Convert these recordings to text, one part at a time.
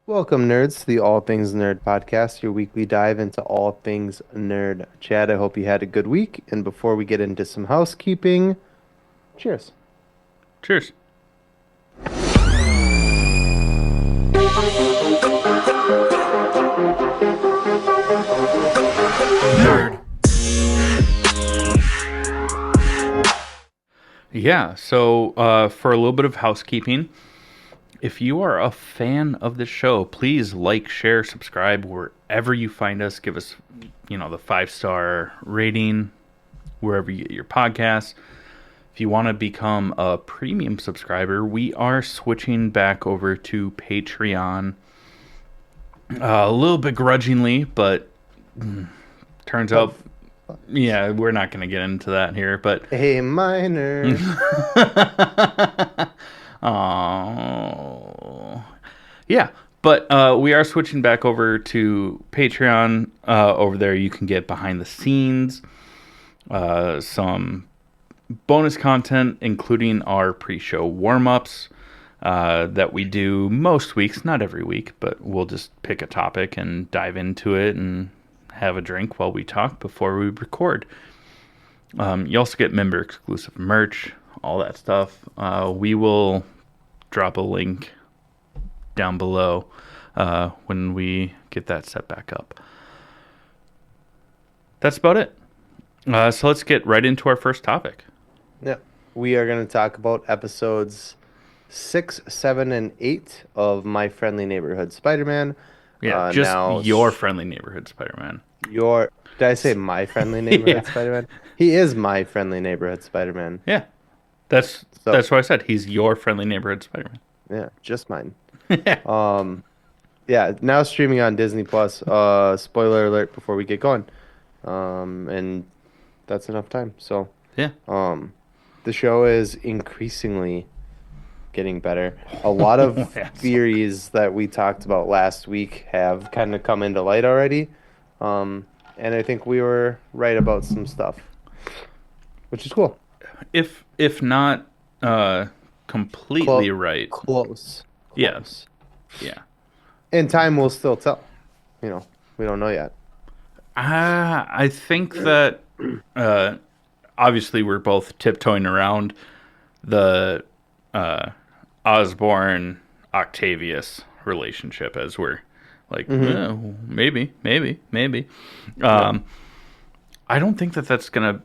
Welcome, nerds, to the All Things Nerd podcast, your weekly dive into all things nerd. Chad, I hope you had a good week. And before we get into some housekeeping, cheers. Cheers. Nerd. Yeah, so for a little bit of housekeeping, if you are a fan of the show, please like, share, subscribe wherever you find us. Give us, the 5-star rating wherever you get your podcasts. If you want to become a premium subscriber, we are switching back over to Patreon. A little begrudgingly, but turns out, yeah, we're not going to get into that here, but A minor. oh, yeah. But we are switching back over to Patreon. Over there, you can get behind the scenes, some bonus content, including our pre-show warm-ups that we do most weeks, not every week, but we'll just pick a topic and dive into it and have a drink while we talk before we record. You also get member-exclusive merch, all that stuff. We will drop a link down below when we get that set back up. That's about it. So let's get right into our first topic. Yeah, we are going to talk about episodes 6, 7, and 8 of My Friendly Neighborhood Spider-Man. Yeah, just your friendly neighborhood Spider-Man. Did I say My Friendly Neighborhood Yeah. Spider-Man? He is My Friendly Neighborhood Spider-Man. Yeah, that's So, what I said. He's your friendly neighborhood Spider-Man. yeah, just mine. Yeah. Yeah, now streaming on Disney Plus. Spoiler alert before we get going. And that's enough time. So, Yeah. the show is increasingly getting better. A lot of Yes. theories that we talked about last week have kind of come into light already. And I think we were right about some stuff, which is cool. If not completely right. Close. Yes. Yeah. And time will still tell. We don't know yet. I think that obviously we're both tiptoeing around the Osborn Octavius relationship as we're like, maybe. I don't think that that's gonna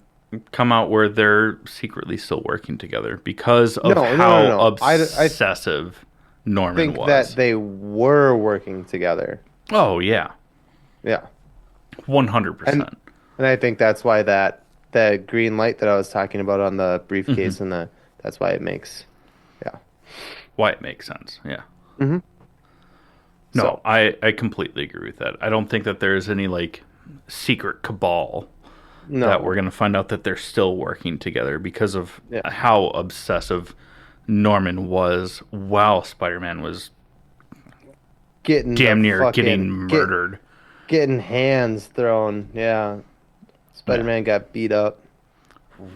come out where they're secretly still working together because of how No. I obsessive Norman think was. that they were working together. Oh yeah, Yeah. 100%. And I think that's why that green light that I was talking about on the briefcase and that's why it makes, yeah. Why it makes sense. Yeah. Mm-hmm. No, So, I completely agree with that. I don't think that there's any like secret cabal that we're no. going to find out that they're still working together because of Yeah. how obsessive Norman was while Spider-Man was Getting damn the near getting fucking murdered. getting hands thrown. Yeah. Yeah. Spider-Man got beat up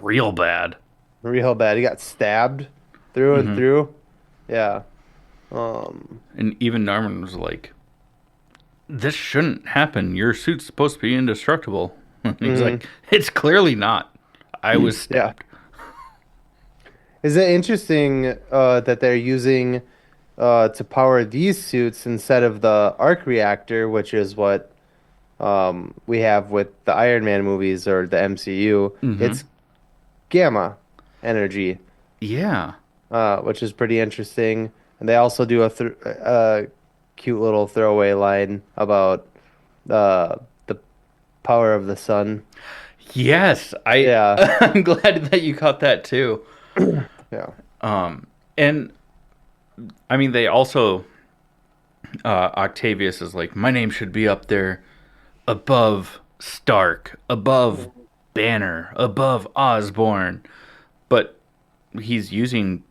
Real bad. real bad. He got stabbed through and through. Yeah. And even Norman was like, this shouldn't happen. Your suit's supposed to be indestructible. He's like, it's clearly not. I was Yeah. stabbed. Is it interesting that they're using to power these suits instead of the arc reactor, which is what we have with the Iron Man movies or the MCU? It's gamma energy, Yeah. which is pretty interesting. And they also do a cute little throwaway line about the power of the sun. Yes, Yeah, I'm glad that you caught that too. yeah, And I mean, they also Octavius is like, my name should be up there, above Stark, above Banner, above Osborn, but he's using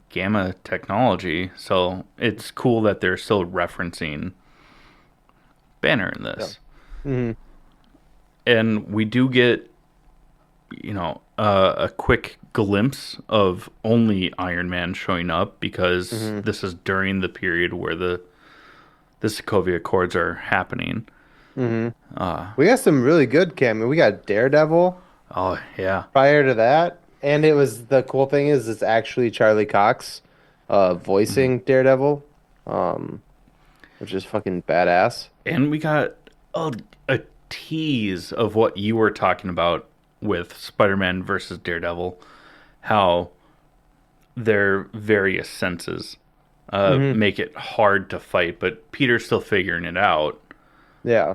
gamma technology, so it's cool that they're still referencing Banner in this. hmm And we do get, a quick glimpse of only Iron Man showing up because this is during the period where the the Sokovia Accords are happening. Hmm. Uh, We got some really good cameo. We got Daredevil oh yeah, prior to that, and it was the cool thing is it's actually Charlie Cox, Mhm. voicing Daredevil, um, which is fucking badass. and we got a, a tease of what you were talking about with Spider-Man versus Daredevil, how their various senses Hmm. make it hard to fight, but Peter's still figuring it out. Yeah.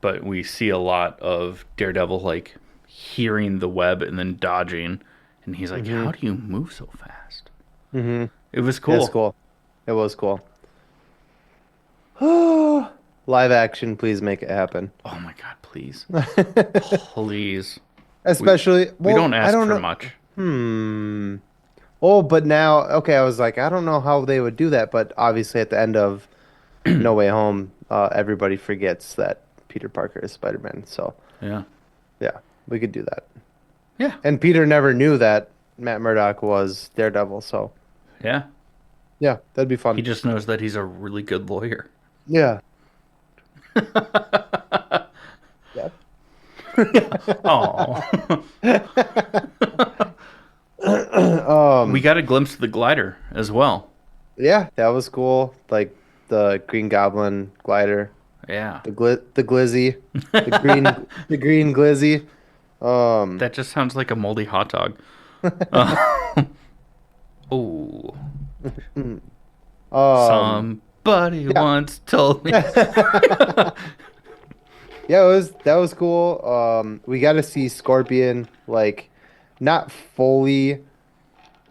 But we see a lot of Daredevil like hearing the web and then dodging, and he's like, Hmm. "How do you move so fast?" Hmm. It was It's cool. cool. It was cool. Live action, please make it happen. Oh my god, please, please. We Especially, we don't well, I ask don't for know. much. Hmm. Oh, but now, okay, I was like, I don't know how they would do that, but obviously at the end of No Way Home, everybody forgets that Peter Parker is Spider-Man. So, Yeah, yeah, we could do that. yeah, And Peter never knew that Matt Murdock was Daredevil, so yeah. yeah, that'd be He fun. just knows that he's a really good lawyer. Yeah. Yep. Oh, we Um, got a glimpse of the glider as well. yeah, that was cool. Like the Green Goblin glider, Yeah, the glizzy, the green glizzy. Um, that just sounds like a moldy hot dog. Uh, oh, um, somebody yeah. once told me. Yeah, that was cool. We got to see Scorpion like not fully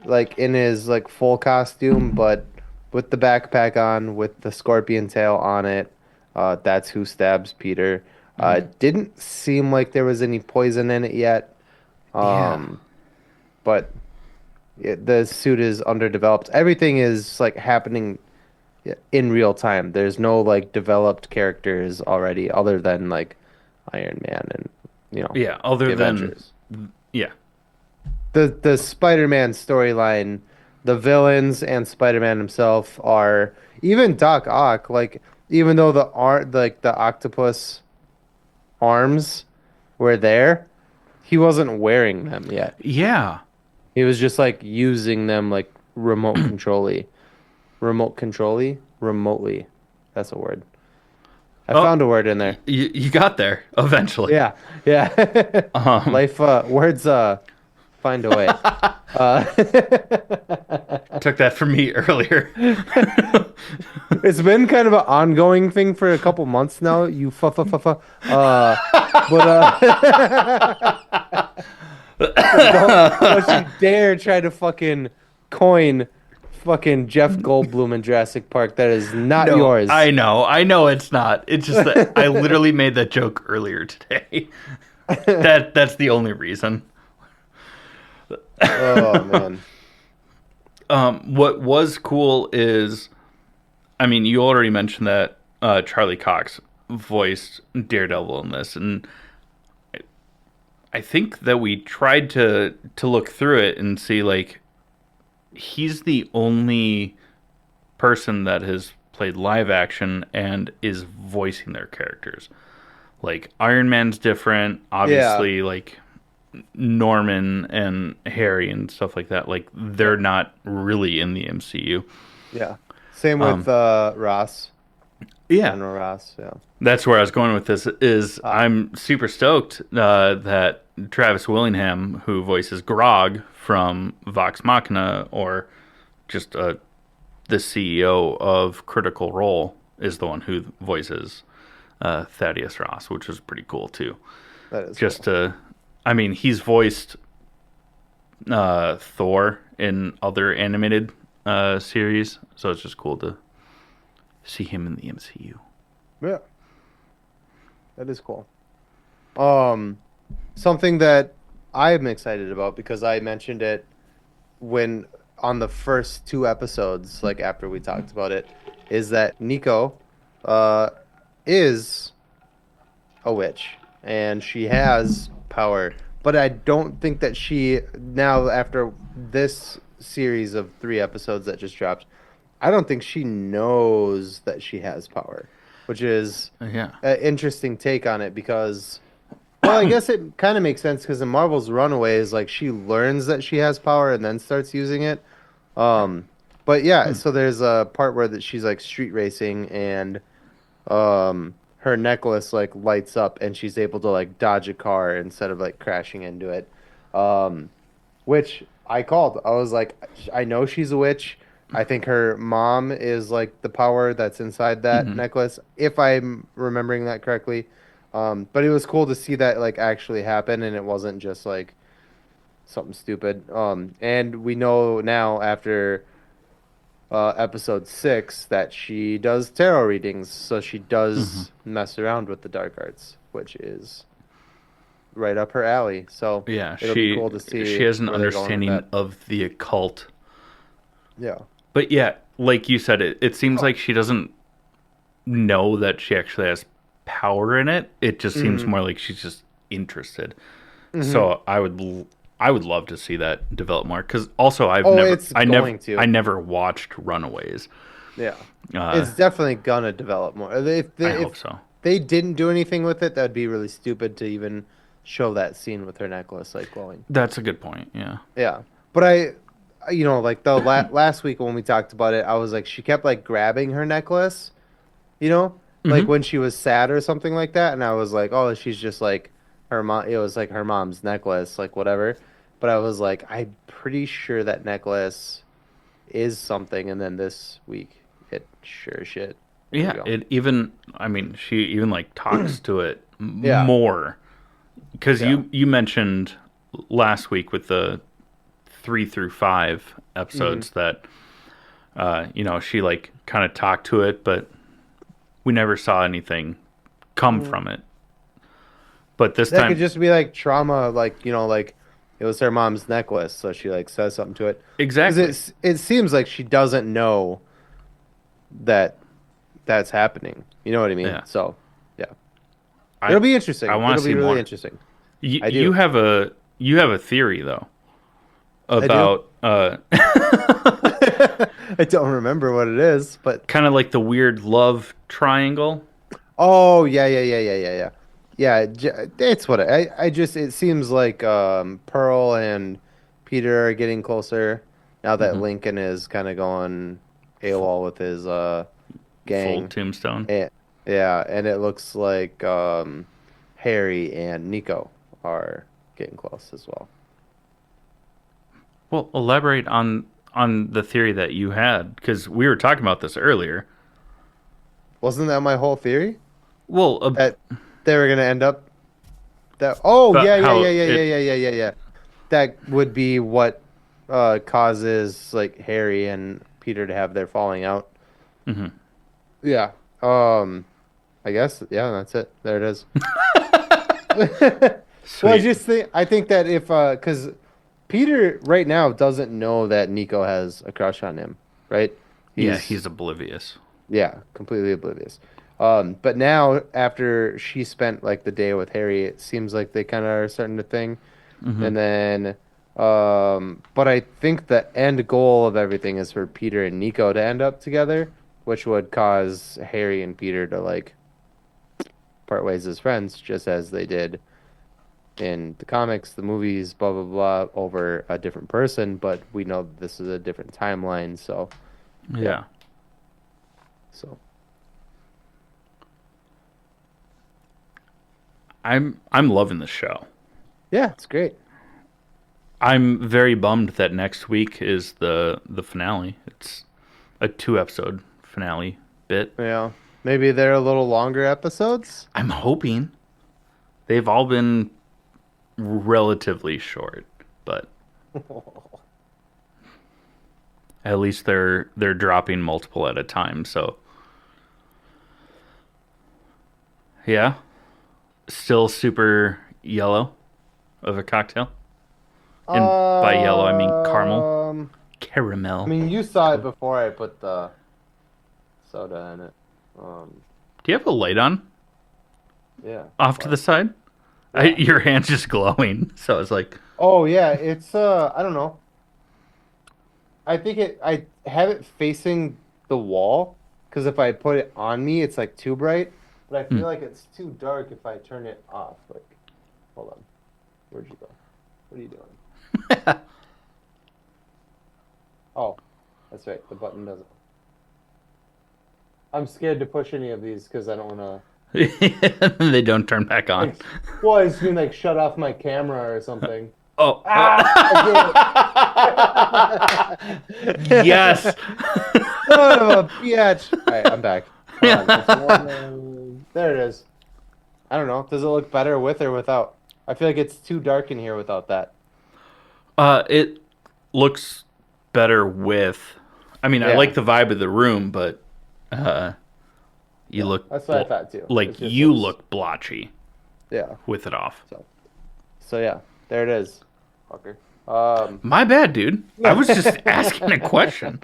like in his like full costume, but with the backpack on, with the scorpion tail on it. That's who stabs Peter. Mhm. Didn't seem like there was any poison in it yet. Yeah, Um, but the suit is underdeveloped. Everything is like happening in real time. There's no like developed characters already other than like Iron Man and yeah. Other the than Avengers. yeah, The Spider-Man storyline, the villains and Spider-Man himself are even Doc Ock, like even though the octopus arms were there, he wasn't wearing them yet. yeah. He was just like using them like remotely. That's a word. I Oh, found a word in there. you got there eventually. Yeah, yeah. Um, Life, words, find a way. Uh, took that from me earlier. it's been kind of an ongoing thing for a couple months now. You fa. But so don't you dare try to fucking coin fucking Jeff Goldblum in Jurassic Park. That is not No, yours. I know it's not. It's just that I literally made that joke earlier today. That's the only reason. Oh man. What was cool is, I mean, you already mentioned that Charlie Cox voiced Daredevil in this, and I think that we tried to look through it and see like he's the only person that has played live action and is voicing their characters. Like Iron Man's different, Yeah, obviously. Like Norman and Harry and stuff like that. Like yeah, they're not really in the MCU. yeah. Same with Um, Ross, yeah, General Ross. Yeah. that's where I was going with this. Is Ah, I'm super stoked that Travis Willingham, who voices Grog from Vox Machina, or just the CEO of Critical Role, is the one who voices Thaddeus Ross, which is pretty cool too. that is Just cool. to, I mean, he's voiced Thor in other animated series, so it's just cool to see him in the MCU. Yeah, that is cool. Um, Something that I'm excited about because I mentioned it when on the first two episodes, like after we talked about it, is that Nico uh is a witch and she has power. But I don't think that she now after this series of three episodes that just dropped, I don't think she knows that she has power. which is Yeah. an interesting take on it because, well, I guess it kind of makes sense because in Marvel's Runaways, like she learns that she has power and then starts using it. Um, but yeah, Hmm. so there's a part where that she's like street racing and her necklace like lights up and she's able to like dodge a car instead of like crashing into it. Um, which I called. I was like, I know she's a witch. I think her mom is like the power that's inside that Hmm. necklace, if I'm remembering that correctly. But it was cool to see that like actually happen and it wasn't just like something stupid. And we know now after episode 6 that she does tarot readings, so she Hmm. does mess around with the dark arts, which is right up her alley. So Yeah, it'll be cool to she see has an where they're going with understanding that. of the occult. Yeah. But yeah, like you said, it seems like she doesn't know that she actually has power in it. It just seems Hmm. more like she's just interested. Hmm. So I would love to see that develop more because also Oh, it's going I to. never watched Runaways. Yeah. Uh, It's definitely gonna develop more. I If hope so. they didn't do anything with it, that'd be really stupid to even show that scene with her necklace like glowing. That's a good point. Yeah. Yeah. But like the last week when we talked about it, I was like, she kept like grabbing her necklace, like Hmm. when she was sad or something like that. And I was like, oh, she's just like her mom. It was like her mom's necklace, like whatever. But I was like, I'm pretty sure that necklace is something. And then this week, it sure as shit. Here we Yeah. go. It even. I mean, she even like talks to it Yeah. more because Yeah. you mentioned last week with the 3 through 5 Hmm. episodes that she like kind of talked to it, but we never saw anything come Hmm. from it. But this That could time, just be like trauma, like, like it was her mom's necklace. So she like says something to it. Because exactly. it seems like she doesn't know that that's happening. You know what I mean? Yeah, So, yeah. I It'll be I interesting. want It'll to see be really more. interesting. You I you do. have a you have a theory though I do. about I don't remember what it is, but kind of like the weird love triangle. oh, yeah, yeah, yeah, yeah, yeah, yeah. Yeah, it's what I just it seems like Pearl and Peter are getting closer now that Hmm. Lincoln is kind of going Full, AWOL with his full gang. tombstone. And, yeah, and it looks like Harry and Nico are getting close as well. Well, elaborate on the theory that you had because we were talking about this earlier. Wasn't that my whole theory? Well, That they were gonna end up that oh about yeah, yeah, how yeah, yeah, yeah, it. yeah, yeah, yeah, yeah. That would be what causes like Harry and Peter to have their falling out. Mhm. Yeah. I guess yeah, that's it. There it is. Well, Sweet. I think that if because Peter right now doesn't know that Nico has a crush on him, right? Yeah, He's he's oblivious. Yeah, completely oblivious. But now after she spent like the day with Harry, it seems like they kind of are starting to thing. Hmm. And then, but I think the end goal of everything is for Peter and Nico to end up together, which would cause Harry and Peter to like part ways as friends, just as they did in the comics, the movies, blah blah blah, over a different person. But we know that this is a different timeline, so yeah. Yeah. So I'm loving the show. yeah, it's great. I'm very bummed that next week is the finale. It's a 2 episode finale bit. Yeah. Maybe they're a little longer episodes. I'm hoping they've all been relatively short, but at least they're dropping multiple at a time. So yeah, still super yellow of a cocktail. And by yellow I mean caramel. I Caramel. mean, you saw it before I put the soda in it. Um, Do you have a light on yeah. off to the What? side? Yeah. Your hand's just glowing. So it's like, Oh, yeah. It's I don't know. I have it facing the wall, because if I put it on me, it's like too bright. But I Hmm. feel like it's too dark if I turn it off. Like, hold on, where'd you go? What are you doing? Oh, that's right. The button doesn't. I'm scared to push any of these because I don't want They don't turn back to. on. Like, well, I just mean like shut off my camera or something. Oh. Ah, I did Yes. it. Son of a bitch. All right, I'm back. Hold on. It's one. There it is. I don't know. Does it look better with or without? I feel like it's too dark in here without that. It looks better with. I mean, I like Yeah, the vibe of the room, but uh, you yeah. look That's what I thought too. It like just you looks. look blotchy Yeah. with it off. So yeah, there it is. Fucker. Um. My bad, dude. I was just asking a question.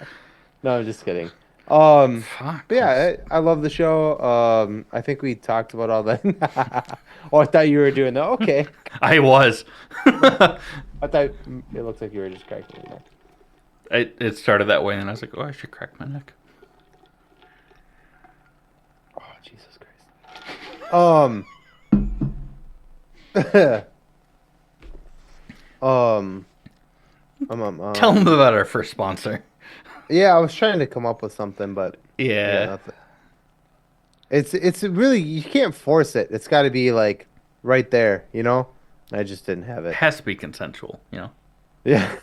No, I'm just kidding. Um. Fuck. But yeah, I love the show. I think we talked about all that. Oh, I thought you were doing that. Okay. I was. I thought it looked like you were just cracking your neck. It started that way, and I was like, oh, I should crack my neck. Oh, Jesus Christ. Um. um. Tell them about our first sponsor. Yeah, I was trying to come up with something, but I got Yeah. nothing. It's really you can't force it. It's got to be like right there, you know? I just didn't have It it. has to be consensual, you know? Yeah.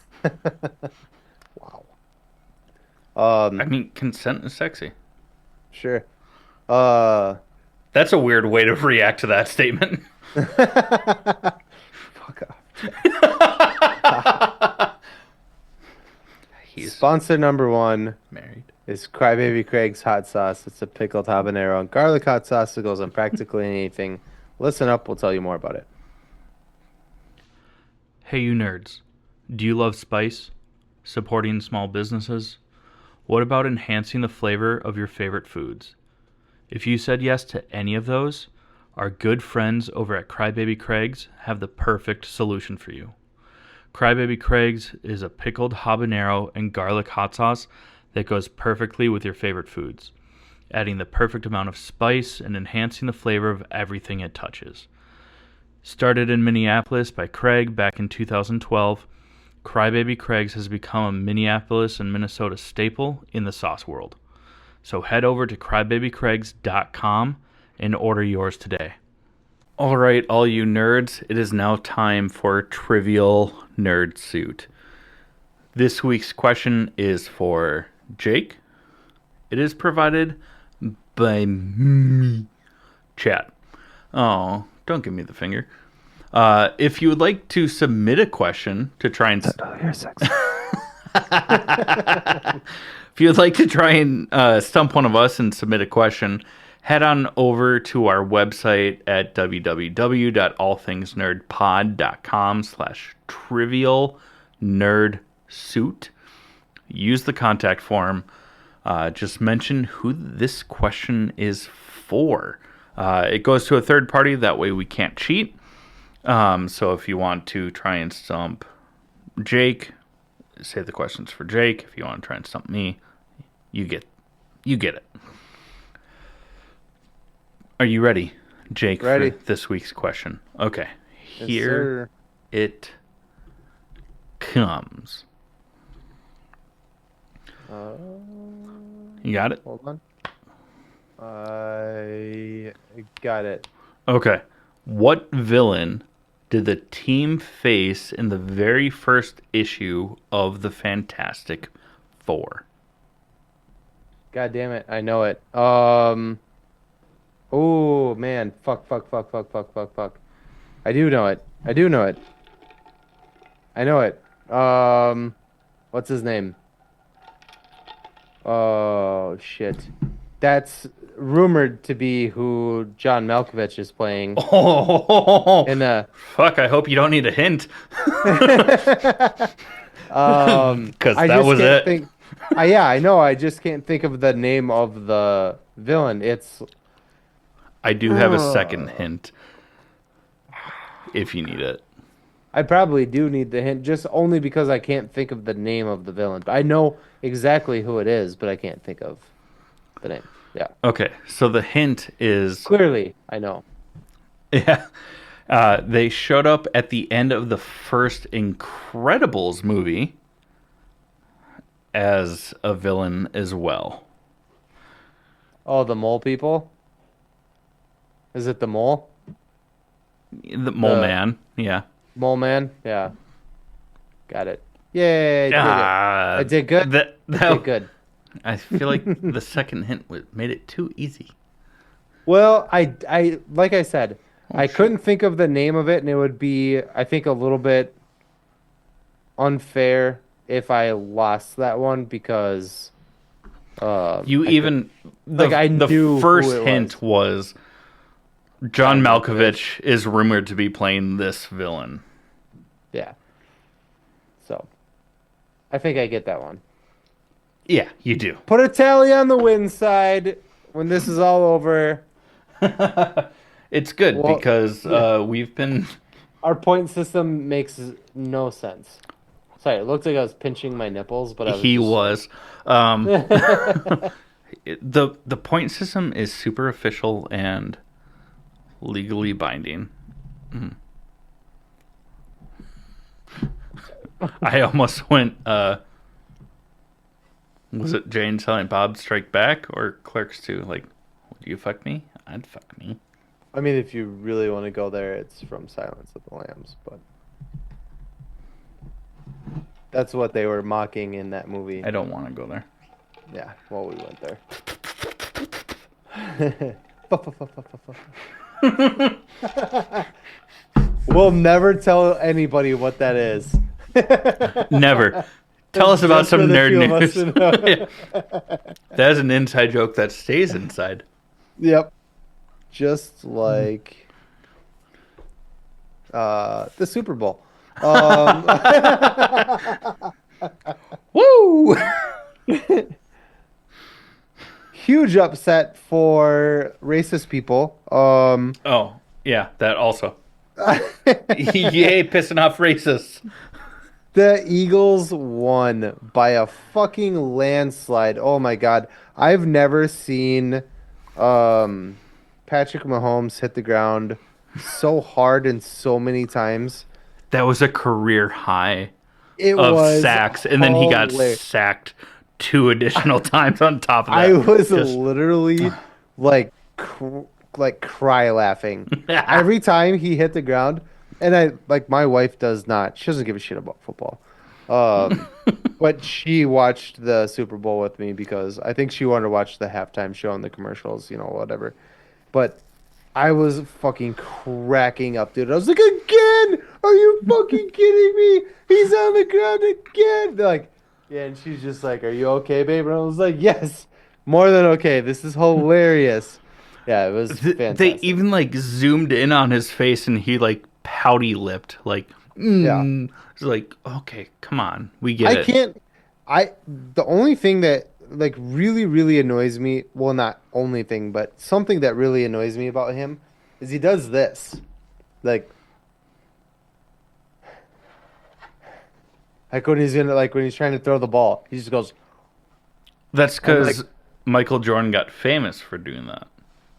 Wow. I mean, consent is sexy. Sure. Uh, That's a weird way to react to that statement. fuck off. He's Sponsor number one married. is Crybaby Craig's hot sauce. It's a pickled habanero and garlic hot sauce that goes on practically anything. Listen up, we'll tell you more about it. Hey, you nerds. Do you love spice? Supporting small businesses? What about enhancing the flavor of your favorite foods? If you said yes to any of those, our good friends over at Crybaby Craig's have the perfect solution for you. Crybaby Craig's is a pickled habanero and garlic hot sauce that goes perfectly with your favorite foods, adding the perfect amount of spice and enhancing the flavor of everything it touches. Started in Minneapolis by Craig back in 2012, Crybaby Craig's has become a Minneapolis and Minnesota staple in the sauce world. So head over to crybabycraigs.com and order yours today. All right, all you nerds, it is now time for Trivial Nerd Suit. This week's question is for Jake. It is provided by me. Chat. Oh, don't give me the finger. If you would like to submit a question to try and You're sexy. if you'd like to try and stump one of us and submit a question, head on over to our website at www.allthingsnerdpod.com/trivial nerd suit. Use the contact form. Just mention who this question is for. It goes to a third party. That way we can't cheat. So if you want to try and stump Jake, say the questions for Jake. If you want to try and stump me, you get it. Are you ready, Jake, Ready. for this week's question? Okay. Yes, Here sir. it comes. You got it? Hold on. I got it. Okay. What villain did the team face in the very first issue of the Fantastic Four? God damn it. I know it. Oh man. Fuck. I do know it. I know it. What's his name? Oh shit. That's rumored to be who John Malkovich is playing Oh, in the fuck. I hope you don't need a hint. Because I that just was can't it. think. Yeah, I know. I just can't think of the name of the villain. It's I do have a second hint if you need it. I probably do need the hint, just only because I can't think of the name of the villain. I know exactly who it is, but I can't think of. the name. Yeah. Okay, so the hint is Clearly, I know. yeah. They showed up at the end of the first Incredibles movie as a villain as well. Oh, the mole people? Is it the mole? The Mole The Man, yeah. mole man? Yeah. Got it. Yay, I did it. I Ah, did good. that I did that good. I feel like the second hint made it too easy. Well, like I said, Oh I shoot! couldn't think of the name of it, and it would be, I think, a little bit unfair if I lost that one because You I could even I the knew who first it hint was. was John John Malkovich. Malkovich is rumored to be playing this villain. Yeah. So I think I get that one. Yeah, you do. Put a tally on the win side when this is all over. It's good Well, because we've been. our point system makes no sense. Sorry, it looked like I was pinching my nipples, but I was He just like, was. The point system is super official and legally binding. I almost went. Was it Jay and Silent Bob Strike Back or Clerks 2? Like, would you fuck me? I'd fuck me. I mean, if you really want to go there, it's from Silence of the Lambs, but that's what they were mocking in that movie. I don't want to go there. Yeah, well, we went there. We'll never tell anybody what that is. Never. Tell It's us about just for some the nerd few of us news. to know. Yeah. That is an inside joke that stays inside. Yep. Just like the Super Bowl. Um, Woo! huge upset for racist people. Oh, yeah, that also. Yay, pissing off racists. The Eagles won by a fucking landslide. Oh my God. I've never seen um, Patrick Mahomes hit the ground so hard and so many times. That was a career high It of was sacks, and then he got hilarious. sacked two additional times on top of I that. was Just literally like like cry laughing every time he hit the ground. And I like my wife does not. She doesn't give a shit about football. Um, but she watched the Super Bowl with me because I think she wanted to watch the halftime show and the commercials, whatever. But I was fucking cracking up, dude. I was like, again? Are you fucking kidding me? He's on the ground again. They're like, yeah, and she's just like, are you okay, babe? And I was like, yes, more than okay. This is hilarious. Yeah, it was they fantastic. even like zoomed in on his face, and he like pouty lipped, like, Yeah. It's like, okay, come on, we get I it. can't. The only thing that like really, really annoys me, well, not only thing, but something that really annoys me about him is he does this. Like, when he's trying to throw the ball, he just goes, That's and like, because Michael Jordan got famous for doing that.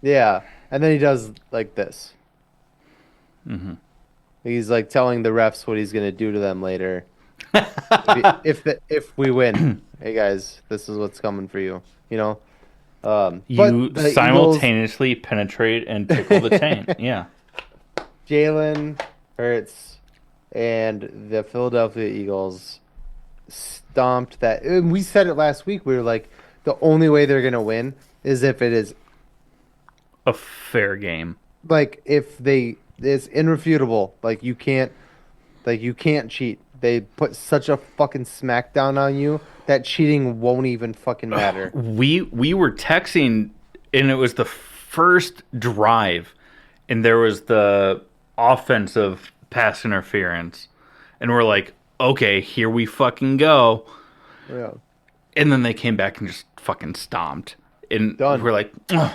yeah. And then he does like this. He's like telling the refs what he's gonna do to them later. If we win, hey guys, this is what's coming for you. You know. But You the Eagles, simultaneously penetrate and tickle the taint. Yeah. Jalen Hurts, and the Philadelphia Eagles stomped that. And we said it last week. We were like, the only way they're gonna win is if it is A fair game. like if they it's irrefutable. Like you can't cheat. They put such a fucking smackdown on you that cheating won't even fucking matter. We were texting, and it was the first drive, and there was the offensive pass interference, and we're like, okay, here we fucking go. Yeah. And then they came back and just fucking stomped, and Done. we're like, ugh.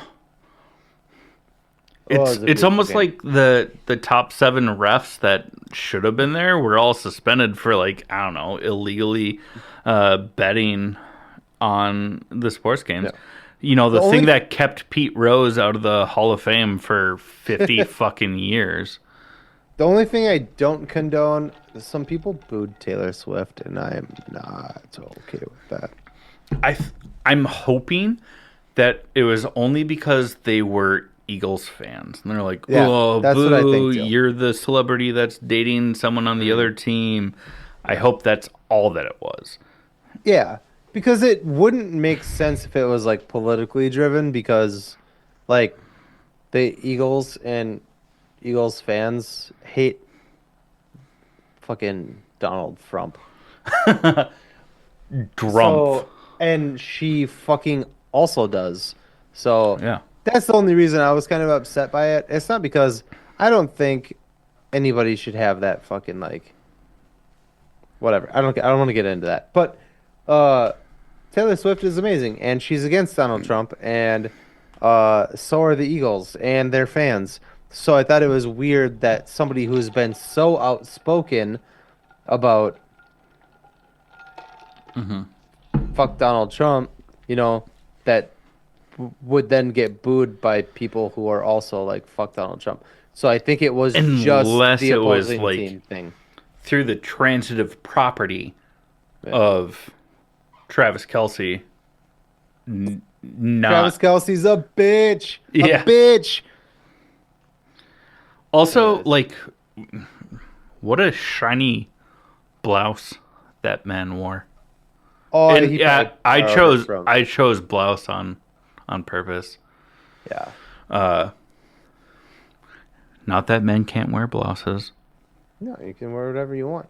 Oh, it It's was a it's beautiful almost game. like the top seven refs that should have been there were all suspended for, like, I don't know, illegally betting on the sports games. Yeah. You know, The the thing only that kept Pete Rose out of the Hall of Fame for 50 fucking years. the only thing I don't condone, some people booed Taylor Swift, and I am not okay with that. I th- I'm hoping that it was only because they were Eagles fans. And they're like, Yeah, "Oh, that's what I boo, think too. you're the celebrity that's dating someone on the other Mm, team." I yeah. hope that's all that it was. Yeah, because it wouldn't make sense if it was like politically driven because like the Eagles and Eagles fans hate fucking Donald Trump. Drumpf. So, and she fucking also does. So, Yeah. that's the only reason I was kind of upset by it. It's not because I don't think anybody should have that fucking like whatever. I don't want to get into that. But uh Taylor Swift is amazing and she's against Donald Trump and so are the Eagles and their fans. So I thought it was weird that somebody who's been so outspoken about Hmm. fuck Donald Trump, you know, that would then get booed by people who are also like fuck Donald Trump. So I think it was just Unless the it was opposing like team thing. through the transitive property Yeah. of Travis Kelsey, Travis not. Kelsey's a bitch. A Yeah. bitch. Also, Anyways. like, what a shiny blouse that man wore. Oh, And he yeah, probably I borrowed it chose from. I chose blouse on purpose. Yeah. Uh, Not that men can't wear blouses. No, you can wear whatever you want.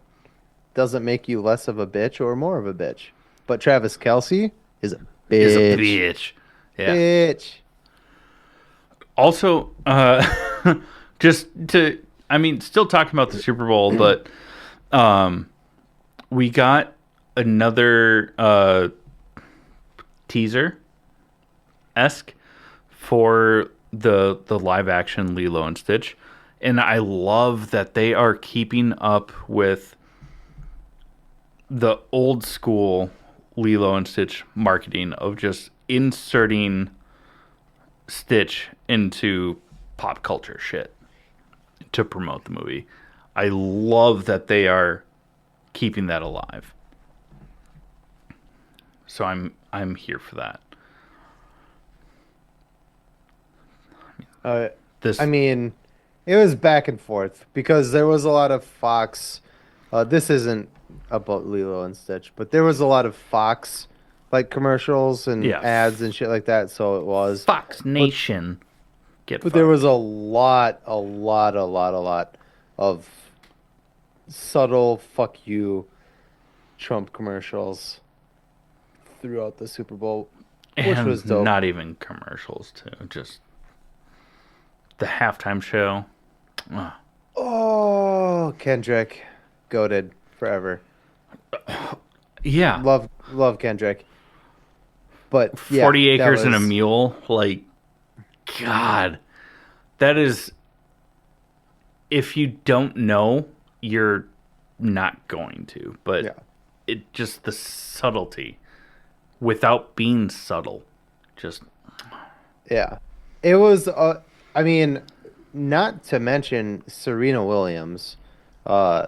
Doesn't make you less of a bitch or more of a bitch. But Travis Kelsey is a Is a bitch. bitch. Yeah. Bitch. Also, just to, I mean, still talking about the Super Bowl, but um, we got another teaser esque for the live action Lilo and Stitch, and I love that they are keeping up with the old school Lilo and Stitch marketing of just inserting Stitch into pop culture shit to promote the movie. I love that they are keeping that alive. So I'm here for that. Uh, I This mean, it was back and forth because there was a lot of Fox. This isn't about Lilo and Stitch, but there was a lot of Fox like commercials and yeah, ads and shit like that. So it was, Fox but Nation get there was fucked. a lot of subtle fuck you Trump commercials throughout the Super Bowl, which was And dope. not even commercials too, just the halftime show. Ah, Oh, Kendrick, goated forever. yeah, Love Kendrick. But yeah, 40 that acres and a was mule. Like, God, that is, if you don't know, you're not going to. But yeah, it just the subtlety without being subtle. Just, yeah. It was I mean, not to mention Serena Williams. Uh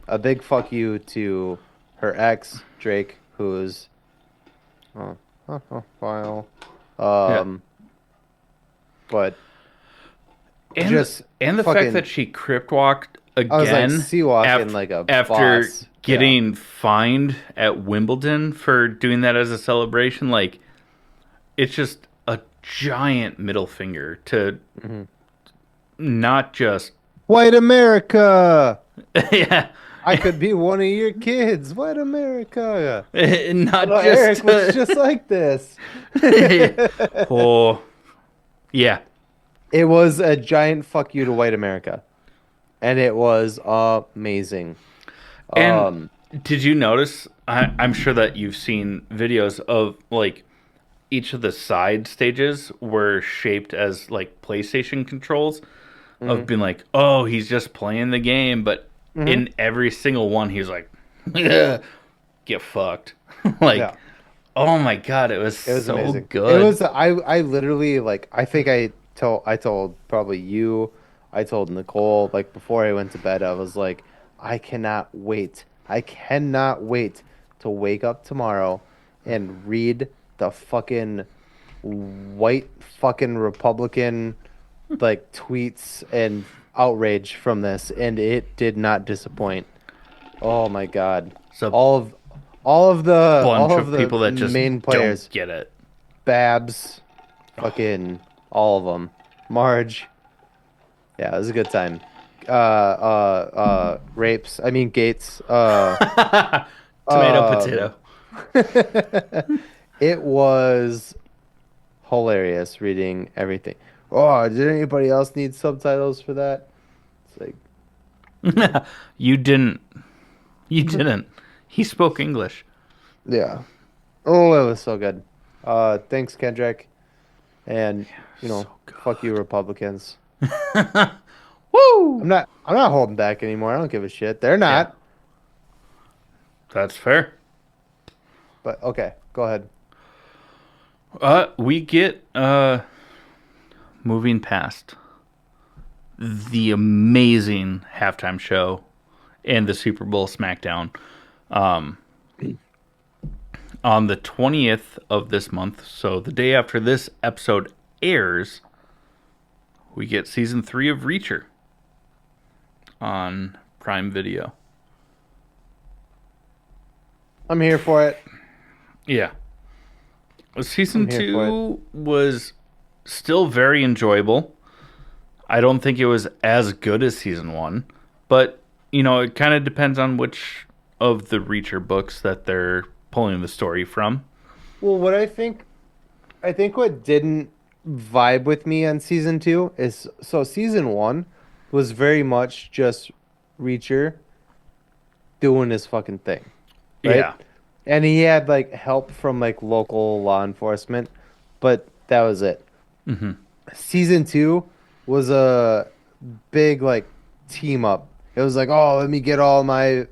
a big fuck you to her ex, Drake, who's file. yeah. Um but And just and the fact that fucking she crypt walked I was like again sea walking after like a after boss. Yeah. getting fined at Wimbledon for doing that as a celebration, like it's just a giant middle finger to hmm not just White America. yeah, I could be one of your kids. White America. not Little just Eric looks just like this. oh yeah. It was a giant fuck you to white America, and it was amazing. And Um, did you notice? I'm sure that you've seen videos of like each of the side stages were shaped as like PlayStation controls of mhm, being like, oh, he's just playing the game, but mhm, in every single one, he's like, get fucked. Like, yeah, Oh my god, it was It was so amazing. It good. was I literally like I think I told probably you, I told Nicole like before I went to bed I was like I cannot wait. I cannot wait to wake up tomorrow and read the fucking white fucking Republican like tweets and outrage from this and it did not disappoint. Oh my God. It's a All of all of the all bunch of of the people that just main don't players get it. Babs, fucking all of them. Marge. Yeah, it was a good time. Rapes. I mean Gates. Tomato, Um, potato. it was hilarious reading everything. Oh, did anybody else need subtitles for that? It's like, You didn't. You didn't. He spoke English. yeah. Oh, it was so good. Thanks, Kendrick. And, So fuck you, Republicans. good. Woo! I'm not holding back anymore. I don't give a shit. They're Yeah, not. that's fair. But okay, go ahead. We get moving past the amazing halftime show and the Super Bowl SmackDown. Um, on the 20th of this month, so the day after this episode airs, we get season 3 of Reacher on Prime Video. I'm here for it. Yeah. I'm Season here for it. 2 was still very enjoyable. I don't think it was as good as season 1, but it kind of depends on which of the Reacher books that they're pulling the story from. Well, I think what didn't vibe with me on season two is so season one was very much just Reacher doing his fucking thing, right? Yeah. And he had like help from like local law enforcement, but that was it. Hmm. Season two was a big like team up. It was like, oh, let me get all my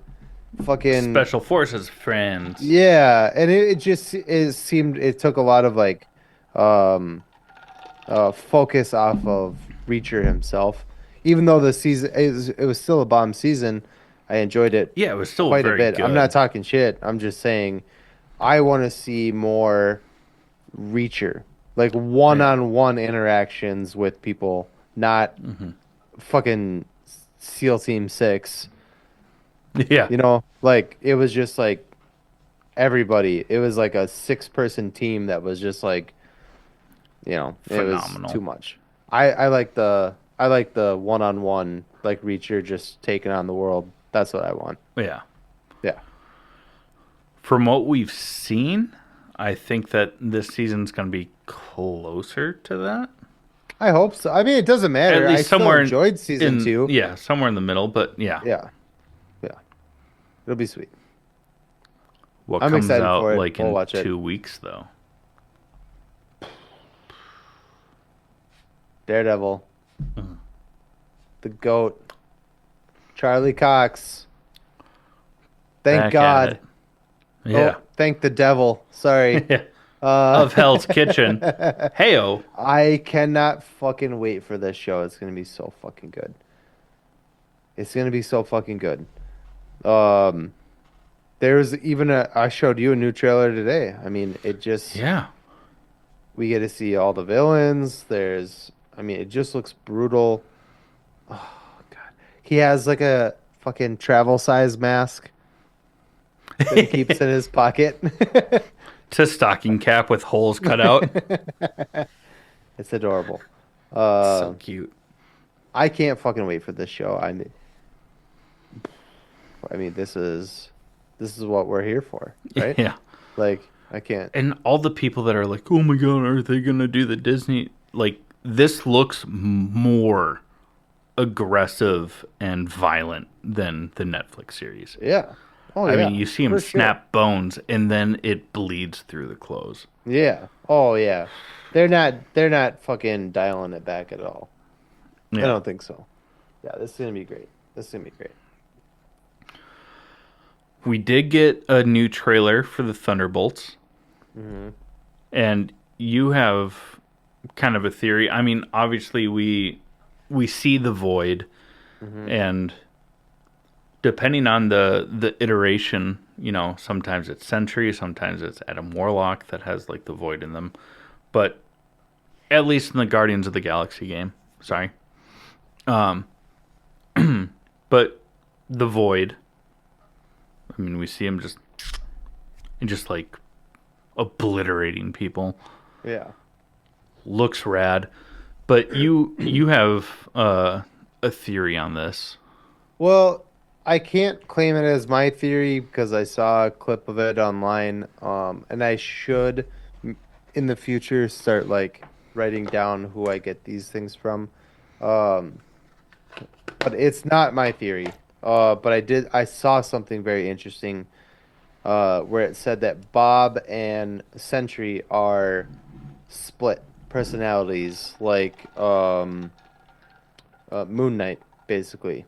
fucking Special Forces friends. yeah, and it seemed it took a lot of like um focus off of Reacher himself. Even though the season it was still a bomb season, I enjoyed it Yeah, it was still quite a very bit. I'm not good. talking shit. I'm just saying I want to see more Reacher, like Yeah. one-on-one interactions with people, not Hmm. fucking SEAL Team 6. Yeah. Like it was just like everybody. It was like a six-person team that was just like, it was too Phenomenal. much. I like the one-on-one like Reacher just taking on the world. That's what I want. Yeah. Yeah. From what we've seen, I think that this season's going to be closer to that. I hope so. I mean, it doesn't At matter. I least still somewhere enjoyed season in two. yeah, somewhere in the middle, but yeah. Yeah. Yeah. It'll be sweet. What I'm comes excited out for it. like We'll in watch it. 2 weeks though? Daredevil, Mhm. the GOAT, Charlie Cox. Thank Back at it. God. Yeah. Oh, thank the devil. Sorry. Uh, Of Hell's Kitchen. Heyo. I cannot fucking wait for this show. It's gonna be so fucking good. It's gonna be so fucking good. Um, there's even I showed you a new trailer today. I mean, Yeah. we get to see all the villains. I mean, it just looks brutal. Oh God, he has like a fucking travel size mask that he keeps in his pocket. It's a stocking cap with holes cut out. It's adorable. So Uh, cute. I can't fucking wait for this show. I mean, this is what we're here for, right? Yeah. Like, I can't. And all the people that are like, "Oh my god, are they going to do the Disney like this looks more aggressive and violent than the Netflix series." Yeah. Oh I mean, yeah, you see him for sure. snap bones and then it bleeds through the clothes. Yeah. Oh yeah. They're not fucking dialing it back at all. I Yeah. don't think so. Yeah, this is gonna be great. This is gonna be great. We did get a new trailer for the Thunderbolts. Mm-hmm. And you have kind of a theory. I mean, obviously we see the void, Mm-hmm. and depending on the iteration, sometimes it's Sentry, sometimes it's Adam Warlock that has like the void in them. But at least in the Guardians of the Galaxy game, sorry. Um, but the void. I mean, we see him just like obliterating people. Yeah. Looks rad. But you have a theory on this. Well, I can't claim it as my theory because I saw a clip of it online, and I should in the future start like writing down who I get these things from. Um, but it's not my theory. But I saw something very interesting, where it said that Bob and Sentry are split personalities, like Moon Knight, basically.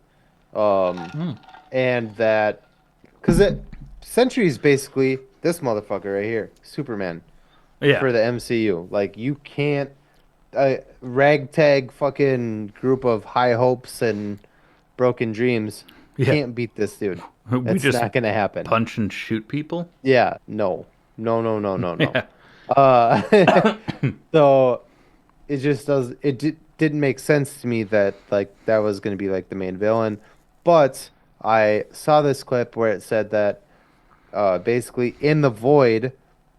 Um, Mm. and that because it Sentry's basically this motherfucker right here, Superman Yeah, for the MCU. Like you can't a ragtag fucking group of high hopes and broken dreams yeah. can't beat this dude. We That's just not gonna happen. punch and shoot people. Yeah, no, no, no, no, no, no. Yeah. Uh, so it just does didn't make sense to me that like that was gonna be like the main villain, but I saw this clip where it said that basically in the void,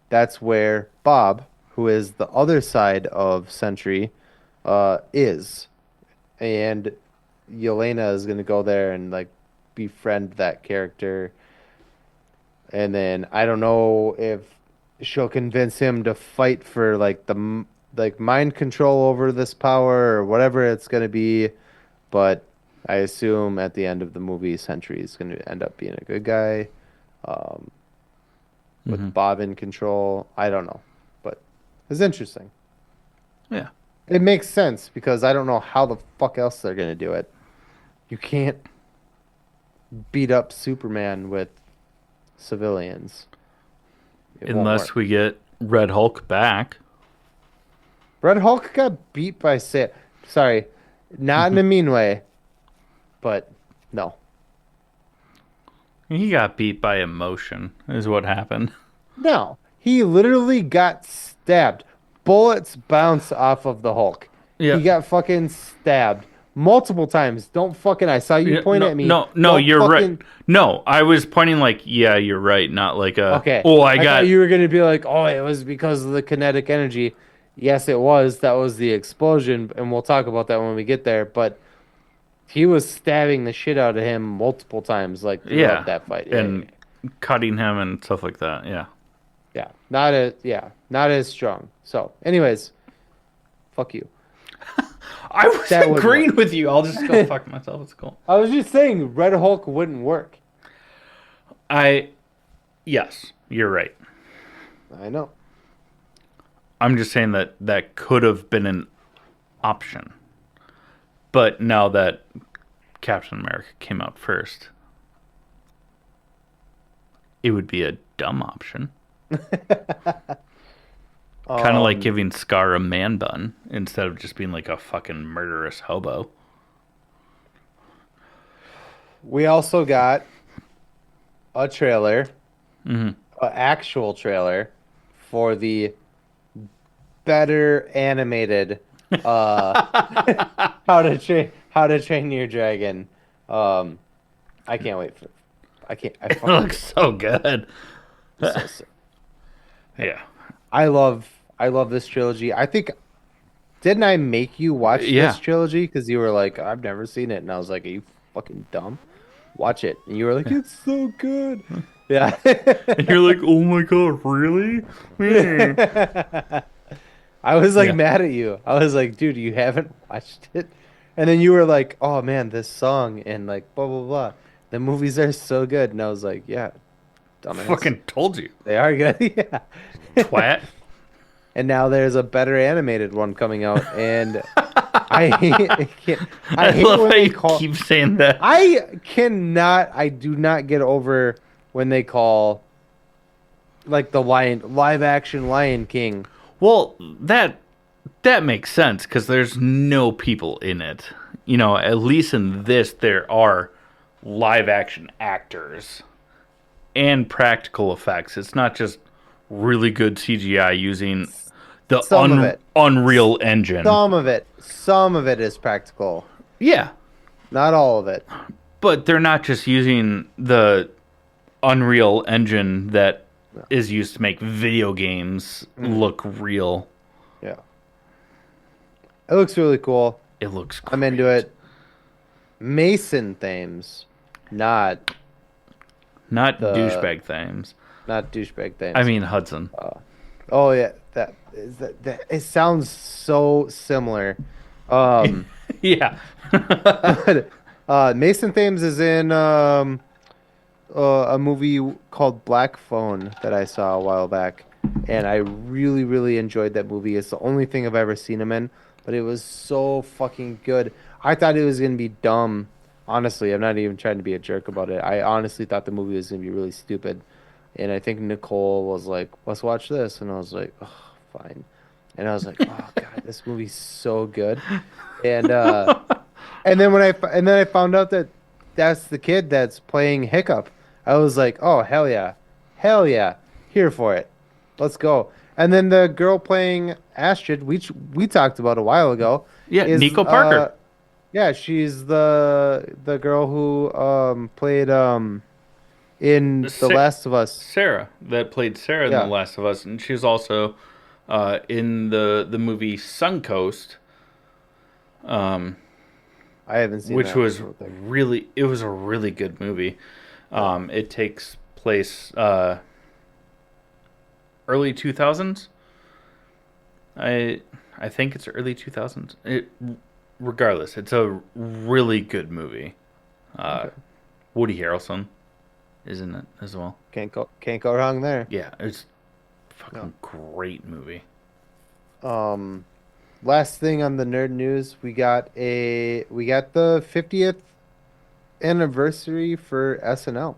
that's where Bob, who is the other side of Sentry, is, and Yelena is gonna go there and like befriend that character, and then I don't know if she'll convince him to fight for like like mind control over this power or whatever it's gonna be, but I assume at the end of the movie, Sentry is gonna end up being a good guy. Um, Hmm. with Bob in control. I don't know, but it's interesting. Yeah. It makes sense because I don't know how the fuck else they're gonna do it. You can't beat up Superman with civilians. It won't Unless work. we get Red Hulk back. Red Hulk got beat by Sorry, not in a mean way, but no. He got beat by emotion, is what happened. No. He literally got stabbed. Bullets bounce off of the Hulk. Yeah. He got fucking stabbed multiple times. Don't fucking. I saw you Yeah, point no, at me. no, no, Don't you're right. fucking. No, I was pointing like, yeah, you're right, not like Okay. oh, I I thought got, you were gonna be like, oh, it was because of the kinetic energy. Yes, it was. That was the explosion, and we'll talk about that when we get there. But he was stabbing the shit out of him multiple times, like throughout yeah, that fight. Yeah, yeah, and cutting him and stuff like that. Yeah. yeah. Not as strong. So, anyways, fuck you. I was That wouldn't agreeing work. with you. I'll just go fuck myself. It's cool. I was just saying, Red Hulk wouldn't work. I, yes, you're right. I know. I'm just saying that that could have been an option. But now that Captain America came out first, it would be a dumb option. Kind of like Um, giving Scar a man bun instead of just being like a fucking murderous hobo. we also got a trailer, Hmm. an actual trailer for the better animated How to Train Your Dragon. Um, I can't wait for. I can't. I It fucking looks so good. so sick. Yeah. I love this trilogy. I think didn't I make you watch Yeah. this trilogy because you were like, I've never seen it, and I was like, are you fucking dumb? Watch it, and you were like, it's so good. Yeah. And you're like, oh my god, really? Hmm. I was like Yeah. mad at you. I was like, dude, you haven't watched it. And then you were like, oh man, this song and like blah blah blah. The movies are so good. And I was like, yeah, dumbass. Fucking told you. They are good. Yeah. Twat. And now there's a better animated one coming out, and I can't. I I hate love when how they you call. keep saying that. I cannot. I do not get over when they call like the live action Lion King. Well, that makes sense because there's no people in it. You know, at least in this, there are live action actors and practical effects. It's not just really good CGI using the Some of it, Unreal Engine. some of it is practical. Yeah, Not all of it. but they're not just using the Unreal Engine that is used to make video games Mm, look real. yeah, it looks really cool. It looks I'm into great. it. Mason themes, not Not the douchebag themes. not douchebag I themes. mean Hudson. Oh yeah, that it sounds so similar. Um, Yeah. but Mason Thames is in a movie called Black Phone that I saw a while back, and I really, really enjoyed that movie. It's the only thing I've ever seen him in, but it was so fucking good. I thought it was gonna be dumb. Honestly, I'm not even trying to be a jerk about it. I honestly thought the movie was gonna be really stupid, and I think Nicole was like, "Let's watch this," and I was like, "Oh, fine." And I was like, "Oh God, this movie's so good," and uh. And then and then I found out that that's the kid that's playing Hiccup. I was like, "Oh, hell yeah, here for it, let's go." And then the girl playing Astrid, we talked about a while ago, Yeah, is Nico Parker. yeah, she's the girl who played in The Sa- Last of Us. Sarah that played Sarah in The Yeah, Last of Us, and she's also in the movie Suncoast, um, I haven't seen which that. was I don't think. it was a really good movie. Yeah. It takes place early 2000s. I I think it's early 2000s. Regardless, it's a really good movie. Uh, Okay. Woody Harrelson is in it as well. Can't go wrong there. Yeah, it's a No. fucking great movie. Um, Last thing on the nerd news, we got the 50th anniversary for SNL.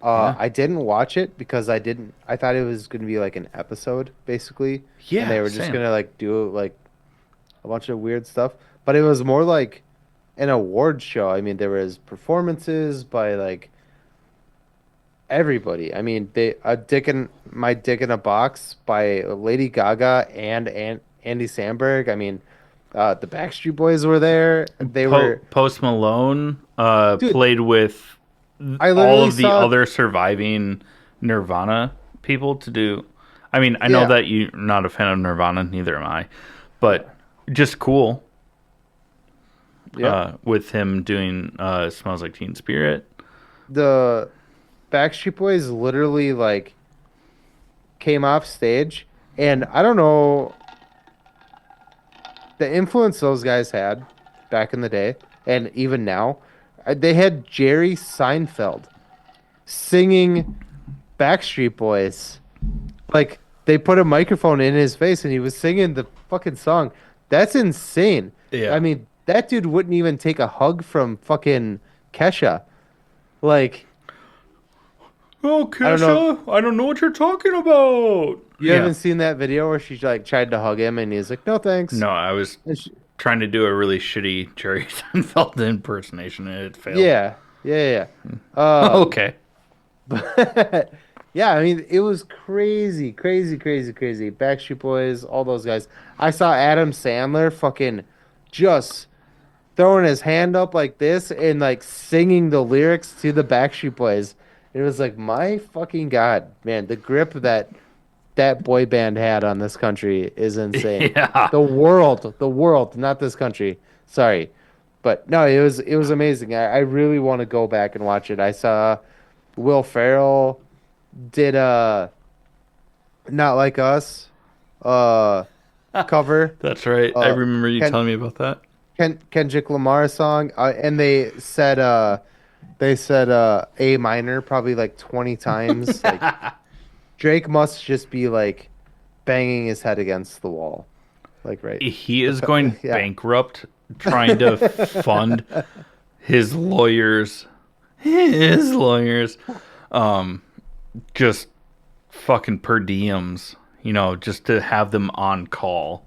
Yeah, I didn't watch it because I thought it was going to be like an episode basically, and they yeah, were just same. going to like do like a bunch of weird stuff, but it was more like an award show. I mean, there was performances by like everybody. I mean, they a dick in my dick in a box by Lady Gaga and Andy Samberg. I mean, the Backstreet Boys were there. They were, Post Malone dude. played with I all literally of the saw, other surviving Nirvana people to do. I mean, I know yeah, that you're not a fan of Nirvana, neither am I, yeah, but just cool yep. with him doing "Smells Like Teen Spirit." The Backstreet Boys literally like came off stage, and I don't know the influence those guys had back in the day, and even now. They had Jerry Seinfeld singing Backstreet Boys. Like they put a microphone in his face and he was singing the fucking song. That's insane. I Yeah. mean, that dude wouldn't even take a hug from fucking Kesha. Like, Oh, I don't know. Kesha, I don't know what you're talking about. You Yeah. haven't seen that video where she like tried to hug him and he's like, "No, thanks." No, I was And she, trying to do a really shitty Jerry Seinfeld impersonation and it failed. yeah, yeah, yeah. Okay. But yeah, I mean, it was crazy, crazy, crazy, crazy. Backstreet Boys, all those guys. I saw Adam Sandler fucking just throwing his hand up like this and like singing the lyrics to the Backstreet Boys. It was like, my fucking God, man, the grip that boy band had on this country is insane. Yeah. The world, not this country. Sorry. But no, it was amazing. I really want to go back and watch it. I saw Will Ferrell did a Not Like Us uh cover, That's right. I uh remember you Ken, telling me about that. Kendrick Lamar song, and they said A minor probably like 20 times. Like Drake must just be like banging his head against the wall. Like right. He is going Yeah. bankrupt trying to fund his lawyers. His lawyers. Um, just fucking per diems, just to have them on call.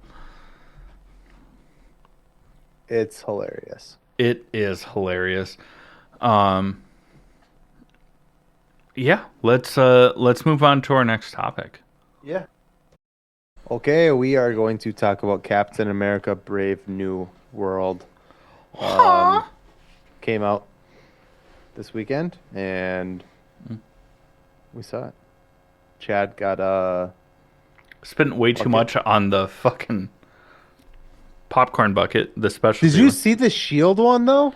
It's hilarious. It is hilarious. Um, yeah, let's move on to our next topic. Yeah. Okay, we are going to talk about Captain America Brave New World. Um, Came out this weekend and we saw it. Chad got Spent way too bucket. much on the fucking popcorn bucket, the Did specialty you one. see the Shield one though?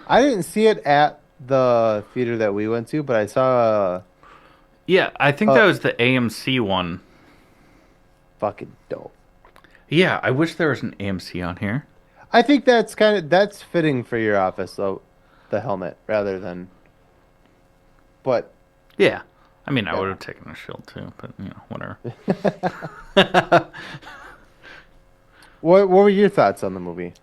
I didn't see it at the theater that we went to, but I saw Yeah, I think that a was the AMC one. fucking dope. Yeah, I wish there was an AMC on here. I think that's fitting for your office though, the helmet rather than but Yeah. I mean, I would yeah. have taken a shield too, but whatever. What were your thoughts on the movie?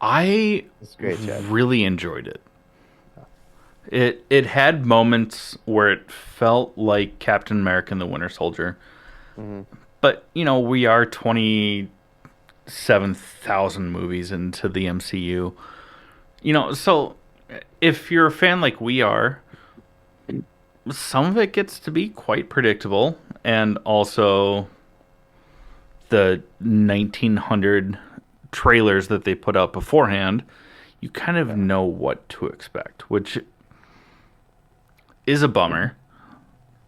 I It's great, Chad. really enjoyed it. It had moments where it felt like Captain America and the Winter Soldier, Hmm. but we are 27,000 movies into the MCU. So if you're a fan like we are, some of it gets to be quite predictable, and also the 1900 trailers that they put out beforehand, you kind of Yeah. know what to expect, which is a bummer.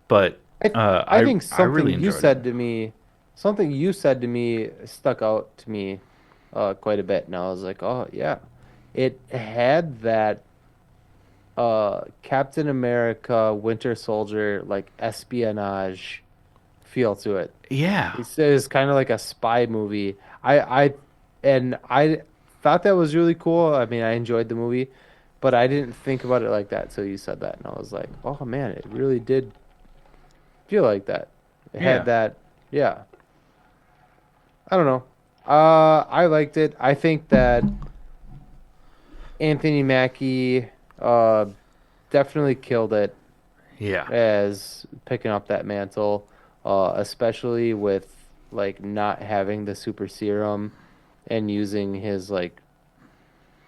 But I I I think I really enjoyed it. something you said to me stuck out to me quite a bit, and I was like, oh yeah, it had that Captain America Winter Soldier like espionage feel to it. Yeah, It's kind of like a spy movie. I thought that was really cool. I mean, I enjoyed the movie, but I didn't think about it like that till you said that, and I was like, oh man, it really did feel like that. It had yeah, that, yeah. I don't know. I liked it. I think that Anthony Mackie uh definitely killed it yeah, as picking up that mantle, especially with like not having the super serum and using his like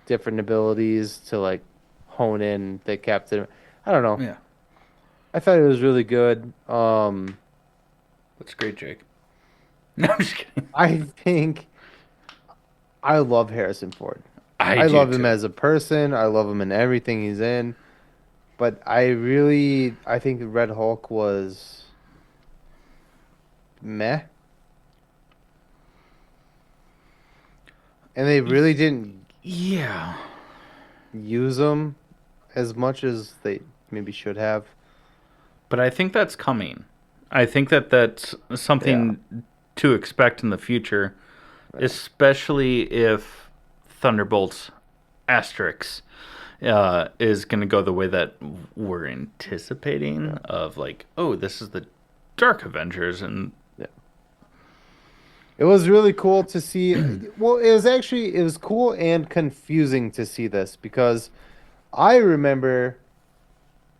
different abilities to like hone in the captain. I don't know. yeah. I thought it was really good. That's great, Jake. No, I'm just kidding. I think I love Harrison Ford. I I do love him too. as a person. I love him in everything he's in. But I think Red Hulk was meh, and they really didn't Yeah, use him as much as they maybe should have. but I think that's coming. I think that that's Yeah, something to expect in the future, yeah, especially if Thunderbolts Asterix is going to go the way that we're anticipating yeah, of like, oh, this is the Dark Avengers, and yeah. It was really cool to see. Well, it was cool and confusing to see this because I remember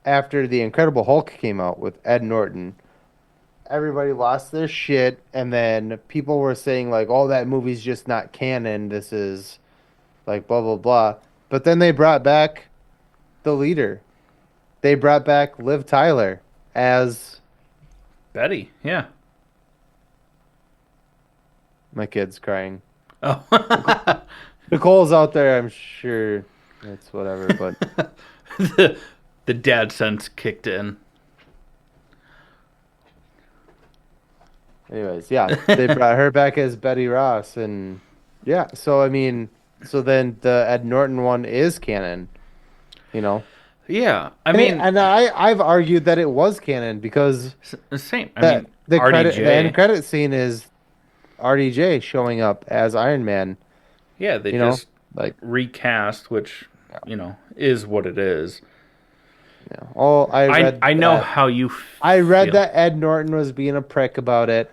after the Incredible Hulk came out with Ed Norton, everybody lost their shit, and then people were saying like, "Oh, that movie's just not canon. This is like blah blah blah." But then they brought back the leader. They brought back Liv Tyler as Betty, yeah. my kid's crying. Nicole, Oh, Nicole's out there. I'm sure it's whatever. But the, the dad sense kicked in. anyways, yeah, they brought her back as Betty Ross, and yeah. So I mean, so then the Ed Norton one is canon, you know. Yeah, I And mean, I've argued that it was canon because same. I that mean, the end RDJ. credit scene is RDJ showing up as Iron Man, Yeah, they you know? just Like, recast, which is what it is. oh, I know how you I read feel, that Ed Norton was being a prick about it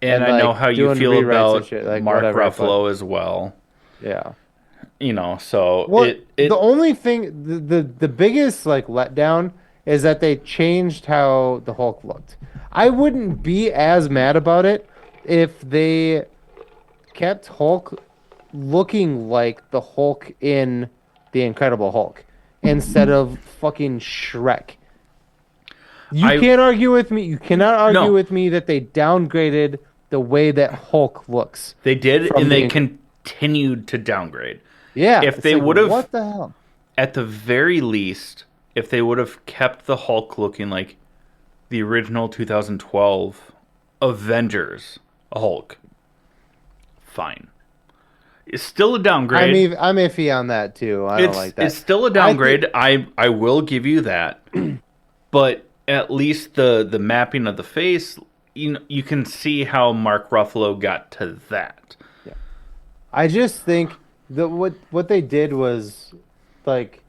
and and I know like how you doing feel rewrites and about shit, like Mark whatever, but Ruffalo as well. yeah. So Well, it the it only thing the biggest like letdown is that they changed how the Hulk looked. I wouldn't be as mad about it if they kept Hulk looking like the Hulk in The Incredible Hulk instead of fucking Shrek. You I can't argue with me. You cannot argue no, with me that they downgraded the way that Hulk looks they did, from and they the. continued to downgrade. Yeah, If it's they like would have, what the hell? at the very least, if they would have kept the Hulk looking like the original 2012 Avengers Hulk, fine. It's still a downgrade. I'm iffy on that too. I don't like It's that. still a I think downgrade. I will give you that. But at least the mapping of the face, you can see how Mark Ruffalo got to that. yeah. I just think that what they did was like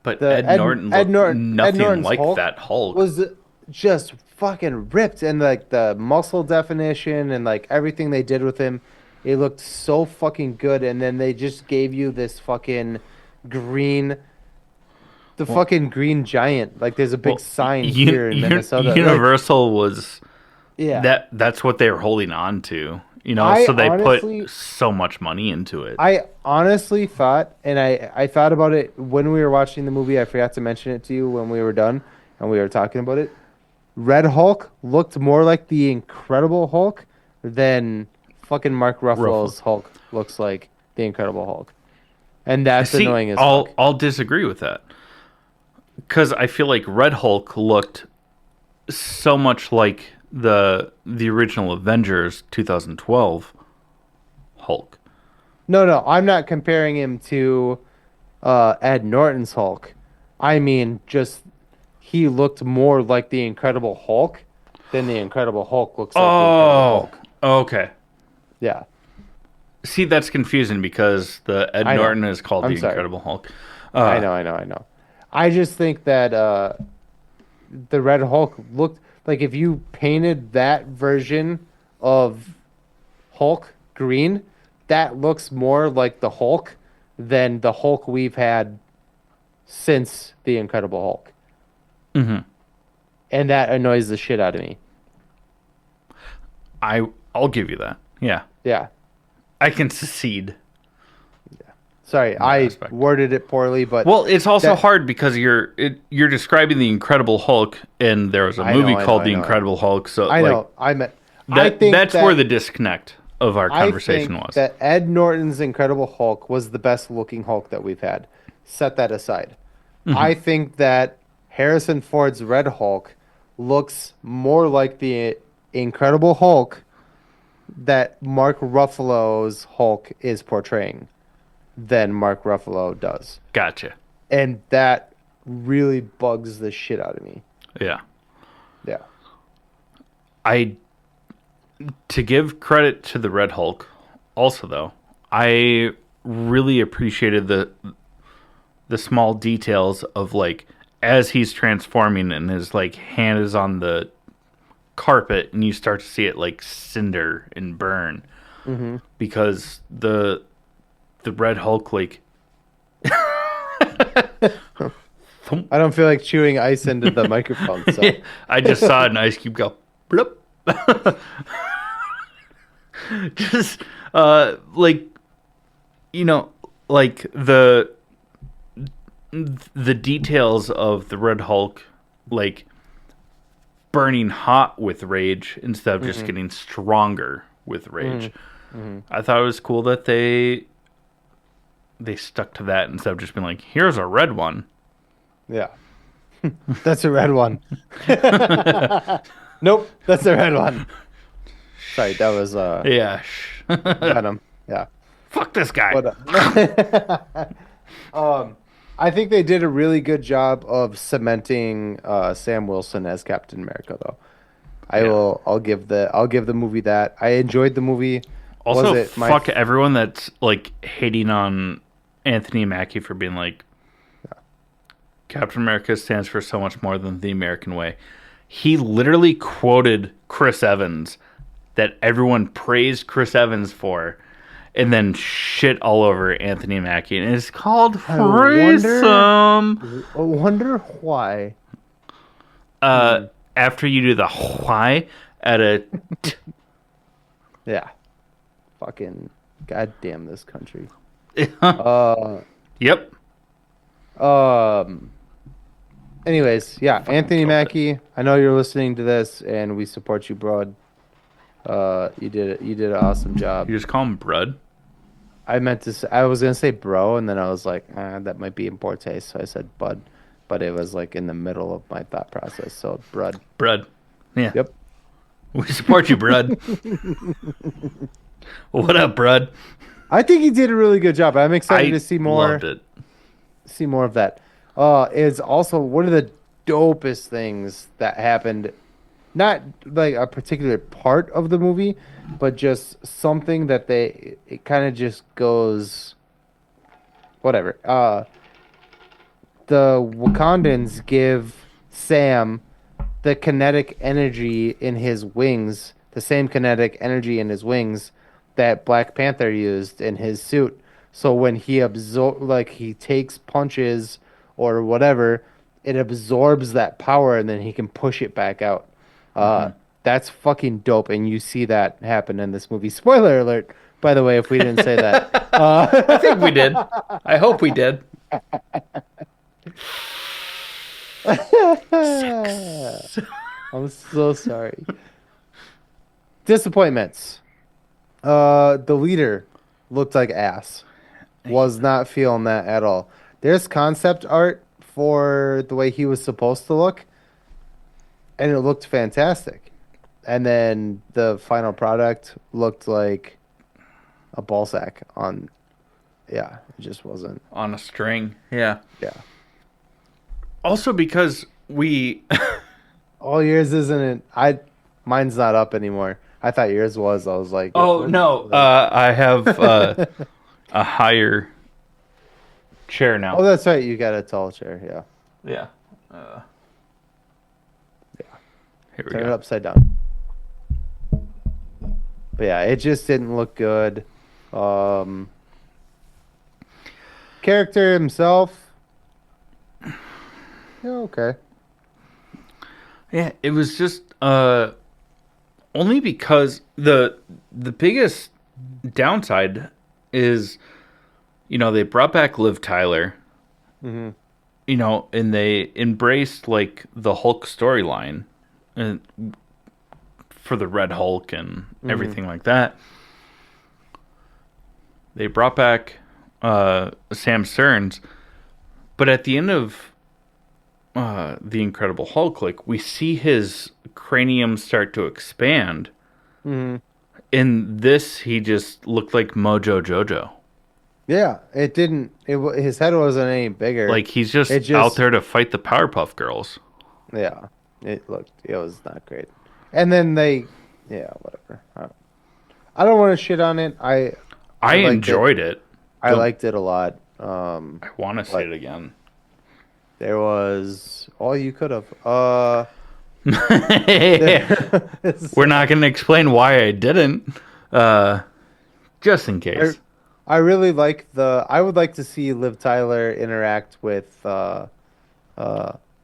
But the Ed Nothing Norton's like Hulk that Hulk. was just fucking ripped, and like the muscle definition and like everything they did with him, it looked so fucking good. And then they just gave you this fucking green, the Well, fucking green giant. Like there's a big well, sign here in Minnesota. Like Universal was yeah, that's what they were holding on to. I So they put honestly so much money into it. I honestly thought, and I thought about it when we were watching the movie. I forgot to mention it to you when we were done and we were talking about it. Red Hulk looked more like the Incredible Hulk than fucking Mark Ruffalo. Ruffalo's Hulk looks like the Incredible Hulk. And that's See, annoying as fuck. I'll disagree with that because I feel like Red Hulk looked so much like the original Avengers 2012 Hulk. No, I'm not comparing him to Ed Norton's Hulk. I mean, just he looked more like the Incredible Hulk than the Incredible Hulk looks like the Incredible Oh, Hulk. okay. Yeah, See, that's confusing because the Ed I know. Norton is called I'm the sorry. Incredible Hulk. I Uh, know, I know. I just think that the Red Hulk looked like if you painted that version of Hulk green, that looks more like the Hulk than the Hulk we've had since the Incredible Hulk. mhm. And that annoys the shit out of me. I'll give you that. Yeah, Yeah. I can secede Sorry, in that I aspect. worded it poorly, but Well, it's also that hard because you're describing the Incredible Hulk, and there was a I know, movie I know, called I The know, I know. Incredible Hulk. So I like know. I think that's where that the disconnect of our I conversation think was. that Ed Norton's Incredible Hulk was the best looking Hulk that we've had. Set that aside. I think that Harrison Ford's Red Hulk looks more like the Incredible Hulk that Mark Ruffalo's Hulk is portraying than Mark Ruffalo does. Gotcha. And that really bugs the shit out of me. Yeah. Yeah. I to give credit to the Red Hulk, also though, I really appreciated the small details of like as he's transforming and his like hand is on the carpet and you start to see it like cinder and burn Hmm. because the Red Hulk like thump. I don't feel like chewing ice into the microphone, so I just saw an ice cube go bloop. Just like you know like the details of the Red Hulk like burning hot with rage instead of just hmm getting stronger with hmm rage. hmm I thought it was cool that they stuck to that instead of just being like, here's a red one. yeah. That's a red one. Nope, that's a red one. Sorry, that was Yeah. Venom. Yeah. Fuck this guy. But I think they did a really good job of cementing Sam Wilson as Captain America, though. Yeah. I'll give the movie that. I enjoyed the movie. Was Also, it my fuck everyone that's like hating on Anthony Mackie for being like Captain America stands for so much more than the American way. He literally quoted Chris Evans that everyone praised Chris Evans for and then shit all over Anthony Mackie. And it's called I wonder threesome. I wonder why. Uh, after you do the why at a Yeah. Fucking goddamn this country. Uh, yep, um. Anyways, yeah, fucking Anthony killed it. Mackie. I know you're listening to this, and we support you, broad. You did it. You did an awesome job. You just call him Brud. I meant to. Say, I was gonna say bro, and then I was like, that might be in poor taste, so I said bud, but it was like in the middle of my thought process. So brud. Brud. Yeah, Yep. we support you, Brud. What up, Brud? I think he did a really good job. I'm excited I to loved it. see more of that. Is also one of the dopest things that happened. Not like a particular part of the movie, but just something that it kind of just goes whatever. The Wakandans give Sam the kinetic energy in his wings, the same kinetic energy in his wings that Black Panther used in his suit. So when he takes punches or whatever, it absorbs that power and then he can push it back out. Uh, that's fucking dope, and you see that happen in this movie. Spoiler alert, by the way, if we didn't say that. I think we did. I hope we did. I'm so sorry. Disappointments. The leader looked like ass. Was not feeling that at all. There's concept art for the way he was supposed to look, and it looked fantastic. And then the final product looked like a ball sack on. Yeah, it just wasn't. On a string. Yeah. Yeah. Also because we All yours isn't it? Mine's not up anymore. I thought yours was. I was like, Oh what? no, I have a higher chair now. Oh, that's right. You got a tall chair. Yeah. Yeah. Uh, Yeah. Here we Turn it go. upside down. But yeah, it just didn't look good. Um, Character himself, yeah, okay. Yeah, it was just only because the biggest downside is, they brought back Liv Tyler, Hmm. and they embraced like the Hulk storyline and for the Red Hulk and Hmm. everything like that. They brought back Sam Stearns, but at the end of the Incredible Hulk, like we see his cranium start to expand. Hmm. In this, he just looked like Mojo Jojo. Yeah, it didn't. His head wasn't any bigger. Like he's just It out just, there to fight the Powerpuff Girls. yeah, it was not great. And then yeah, whatever. I don't want to shit on it. I I liked it. enjoyed it. I Don't liked it a lot. I want to see But it again? there was, oh, you could have. We're There was, not going to explain why I didn't, just in I, case. I really like I would like to see Liv Tyler interact with Mark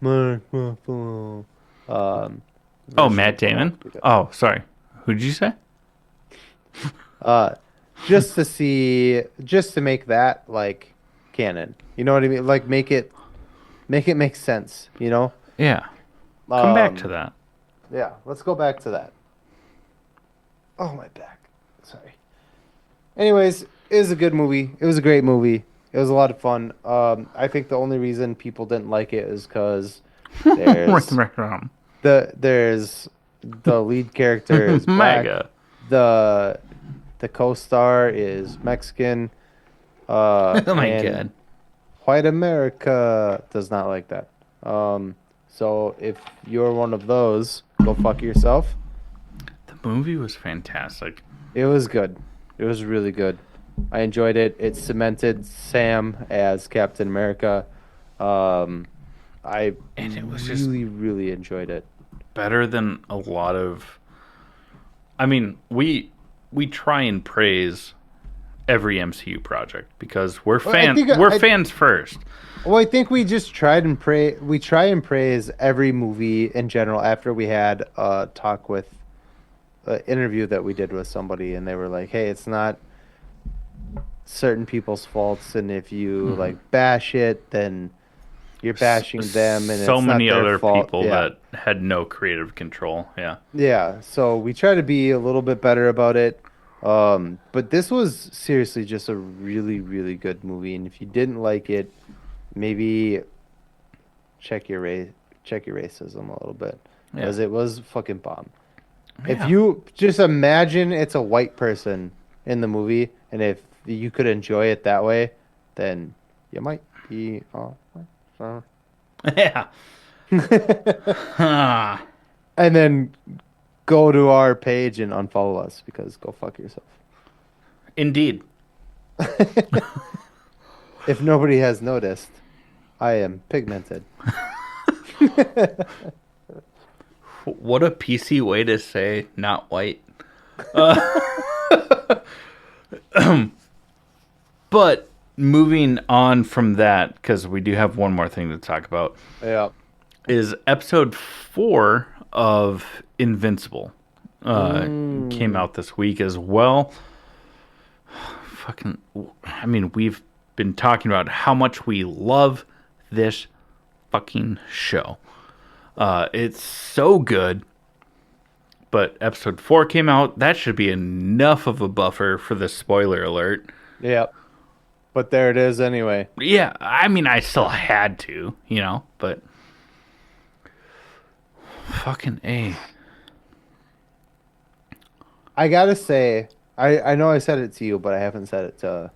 Ruffalo, Oh, version Matt of the Damon. Hulk. Oh, sorry. Who did you say? Uh, just to make that like canon. You know what I mean? Like make it make sense, you know? Yeah. Come back to Um, that. yeah, let's go back to that. Oh, my back. Sorry. Anyways, it was a good movie. It was a great movie. It was a lot of fun. I think the only reason people didn't like it is because there's there's the lead character is black. Mega. The the co-star is Mexican. Oh my And god. white America does not like that. So if you're one of those, go fuck yourself. The movie was fantastic. It was good. It was really good. I enjoyed it. It cemented Sam as Captain America. Um, I And it was just really, really enjoyed it. better than a lot of I mean, we try and praise every MCU project because we're Well, I think we're fans first. well, I think we just tried and pray. We try and praise every movie in general after we had a talk with an interview that we did with somebody, and they were like, "Hey, it's not certain people's faults, and if you like bash it, then you're bashing them, and So it's not many their other fault." people Yeah, that had no creative control. Yeah. yeah. So we try to be a little bit better about it. But this was seriously just a really, really good movie, and if you didn't like it, maybe check your race, check your racism a little bit, Yeah. because it was fucking bomb. If Yeah. you just imagine it's a white person in the movie, and if you could enjoy it that way, then you might be. Uh, Yeah. Ah, and then go to our page and unfollow us because go fuck yourself. indeed. If nobody has noticed, I am pigmented. What a PC way to say not white. But moving on from that, because we do have one more thing to talk about, Yeah. is episode 4 of Invincible. Came out this week as well. Fucking, I mean, we've been talking about how much we love this fucking show. It's so good. But episode 4 came out. That should be enough of a buffer for the spoiler alert. Yeah. But there it is anyway. Yeah, I mean, I still had to, but fucking A. I gotta say, I know I said it to you, but I haven't said it to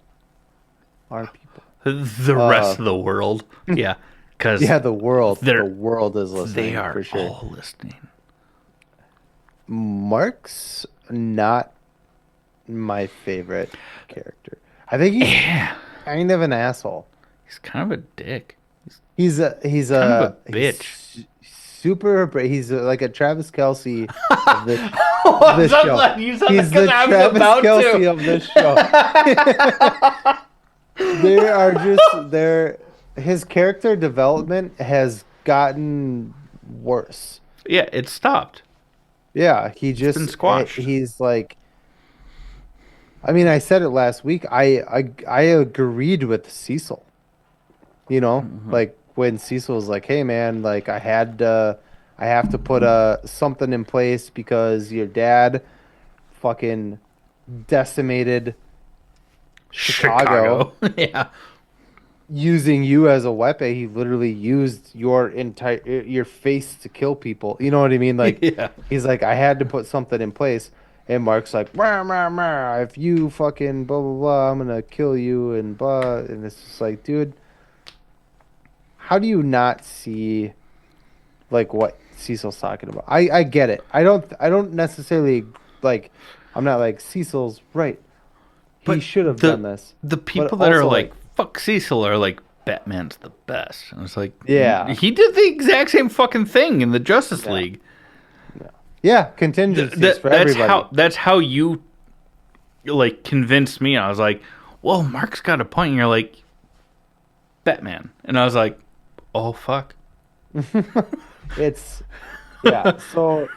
our people. The rest of the world. Yeah, because Yeah, the world. they're The world is listening they are for sure. all listening. Mark's not my favorite character. I think he's Yeah, kind of an asshole. he's kind of a dick. He's Kind of a he's bitch. super. He's like a Travis Kelsey of this I'm this so show. glad you said He's that the because I was Travis about Kelsey to. of this show. They are just there. His character development has gotten worse. Yeah, it stopped. Yeah, Been squashed. he's like. I mean, I said it last week. I agreed with Cecil. Like when Cecil was like, "Hey, man, like I have to put something in place because your dad fucking decimated Chicago Yeah. using you as a weapon. He literally used your face to kill people. You know what I mean? Like Yeah. he's like, I had to put something in place. And Mark's like, rah, rah, rah, if you fucking blah blah blah, I'm gonna kill you and blah. And it's just like, dude, how do you not see like what Cecil's talking about? I get it. I don't necessarily like. I'm not like Cecil's right. He But should have the done this. the But people that are also, like fuck Cecil are like Batman's the best. And it's like Yeah. he did the exact same fucking thing in the Justice Yeah. League. yeah, contingencies for everybody. That's how you like convinced me. I was like, well, Mark's got a point. And you're like Batman, and I was like, oh fuck. It's yeah. So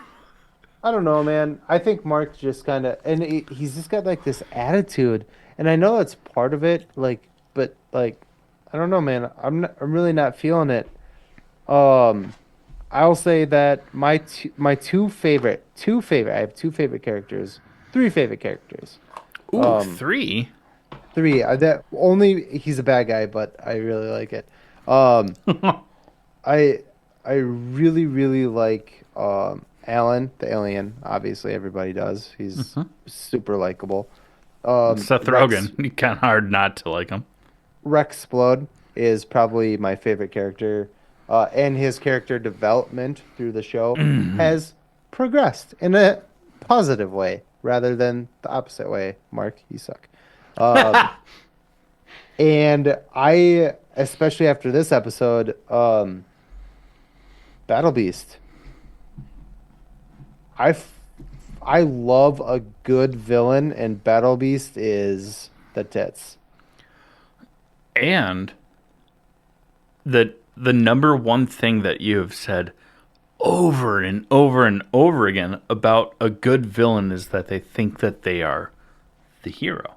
I don't know, man. I think Mark just kind of and he's just got like this attitude, and I know that's part of it. Like, but like, I don't know, man. I'm really not feeling it. Um, I'll say that my two favorite. I have two favorite characters, three favorite characters. Ooh, 3. Three. That only he's a bad guy, but I really like it. Um, I I really really like Alan the alien. Obviously, everybody does. He's super likable. Seth Rex Rogen. Kind of hard not to like him. Rexplode is probably my favorite character, and his character development through the show has progressed in a positive way rather than the opposite way. Mark, you suck. And I, especially after this episode, Battle Beast. I love a good villain, and Battle Beast is the tits. And the number one thing that you have said over and over and over again about a good villain is that they think that they are the hero.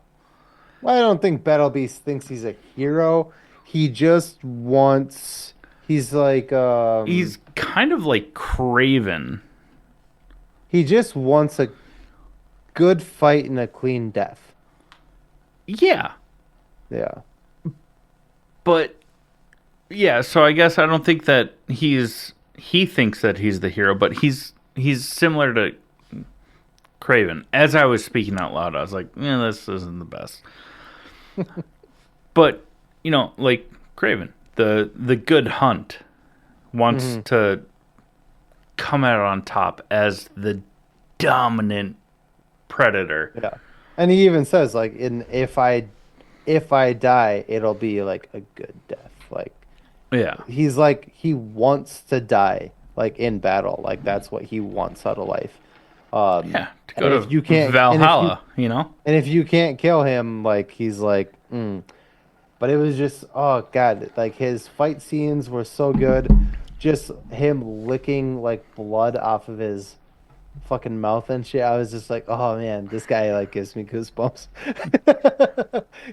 Well, I don't think Battle Beast thinks he's a hero. He just wants. He's like He's kind of like Craven. he just wants a good fight and a clean death. Yeah, Yeah. but yeah, so I guess I don't think that he thinks that he's the hero, but he's similar to Craven. As I was speaking out loud, I was like, "Yeah, this isn't the best." But like Craven, the good hunt wants Hmm. to come out on top as the dominant predator. Yeah. And he even says like in if I die, it'll be like a good death. Yeah, He's like he wants to die like in battle. Like that's what he wants out of life. yeah, to And go if to you can't Valhalla, and if you can't kill him, like he's like but it was just oh god, like his fight scenes were so good. Just him licking like blood off of his fucking mouth and shit. I was just like, oh man, this guy like gives me goosebumps.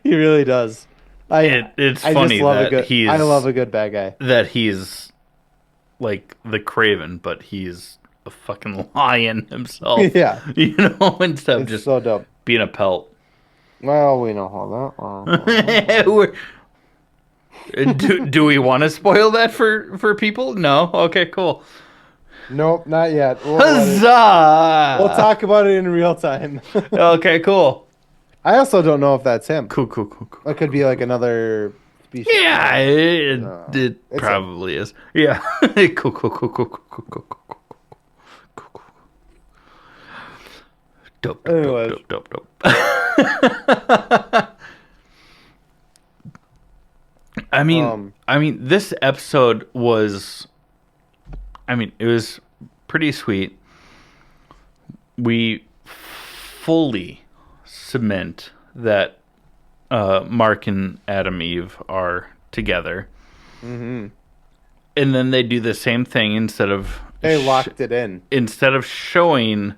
He really does. it's I just funny love a that good I love a good bad guy. he's like the Craven, but he's a fucking lion himself. Yeah, Instead of it's just so dope. being a pelt. Well, we know how We're- do we want to spoil that for people? No. Okay, cool. Nope, not yet. We'll Huzzah! talk about it in real time. Okay, cool. I also don't know if that's him. Cool, cool, cool, cool. That could be like another species. Yeah, it It's him. probably is. Yeah. Cool, cool, cool, cool, cool, cool, cool, cool, cool, cool, cool. Dope, dope, Anyways. dope, dope, dope, dope. I mean, this episode was, it was pretty sweet. We fully cement that Mark and Adam Eve are together, Hmm. and then they do the same thing They locked it in. instead of showing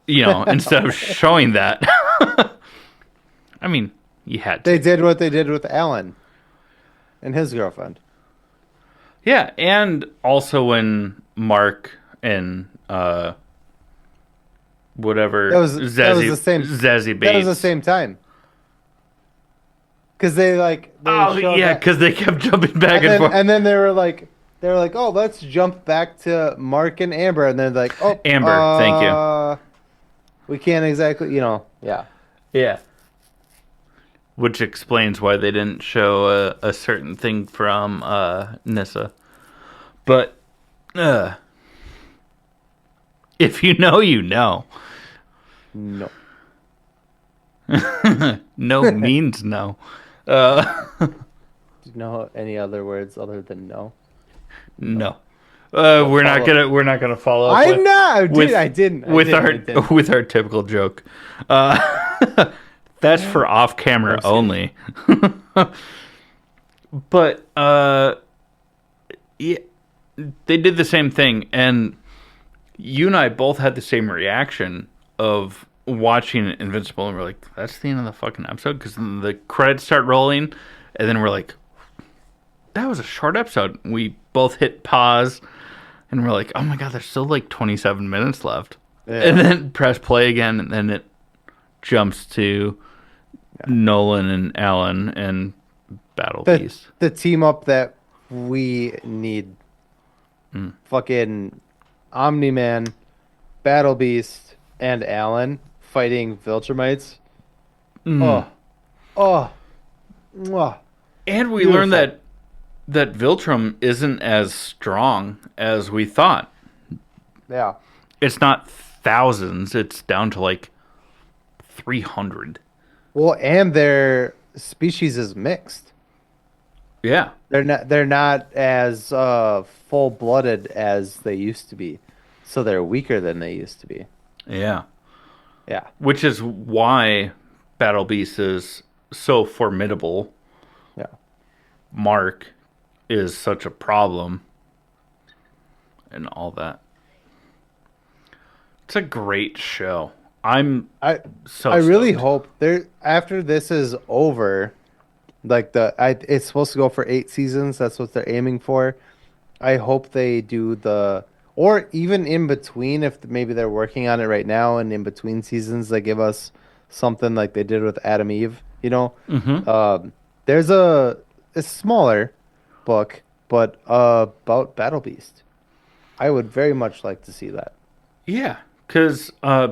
instead of showing that. I mean, you had to. They did what they did with Alan and his girlfriend. Yeah, and also when Mark and whatever That was the same. Zazie Bates. That was the same time. Because they Oh showed yeah, that- because they kept jumping back and forth. and then they were like, oh, let's jump back to Mark and Amber, and then like, oh, Amber, thank you. We can't exactly, yeah. Yeah, which explains why they didn't show a certain thing from Nissa. But if you know, you know. No. No means no. Do you know any other words other than no? No. We're not gonna follow up. I'm not, dude. I didn't. With our typical joke. That's for off camera only. But yeah, they did the same thing, and you and I both had the same reaction of watching Invincible, and we're like, "That's the end of the fucking episode," because the credits start rolling, and then we're like, "That was a short episode." We both hit pause, and we're like, "Oh my god, there's still like 27 minutes left," Yeah. and then press play again, and then it jumps to Nolan and Alan and Battle Beast. The team up that we need. Fucking Omni-Man, Battle Beast, and Alan fighting Viltrumites. Oh. Oh. Mwah. And we Beautiful. learned that Viltrum isn't as strong as we thought. Yeah. It's not thousands, it's down to like 300. Well, and their species is mixed. Yeah. They're not as full-blooded as they used to be. So they're weaker than they used to be. Yeah. Yeah. which is why Battle Beast is so formidable. Yeah. Mark is such a problem and all that. It's a great show. I'm I so I really stoked. hope there after this is over, like it's supposed to go for 8 seasons. That's what they're aiming for. I hope they do or even in between, if maybe they're working on it right now, and in between seasons they give us something like they did with Adam Eve. Mm-hmm. There's a smaller book, but about Battle Beast. I would very much like to see that. Yeah, because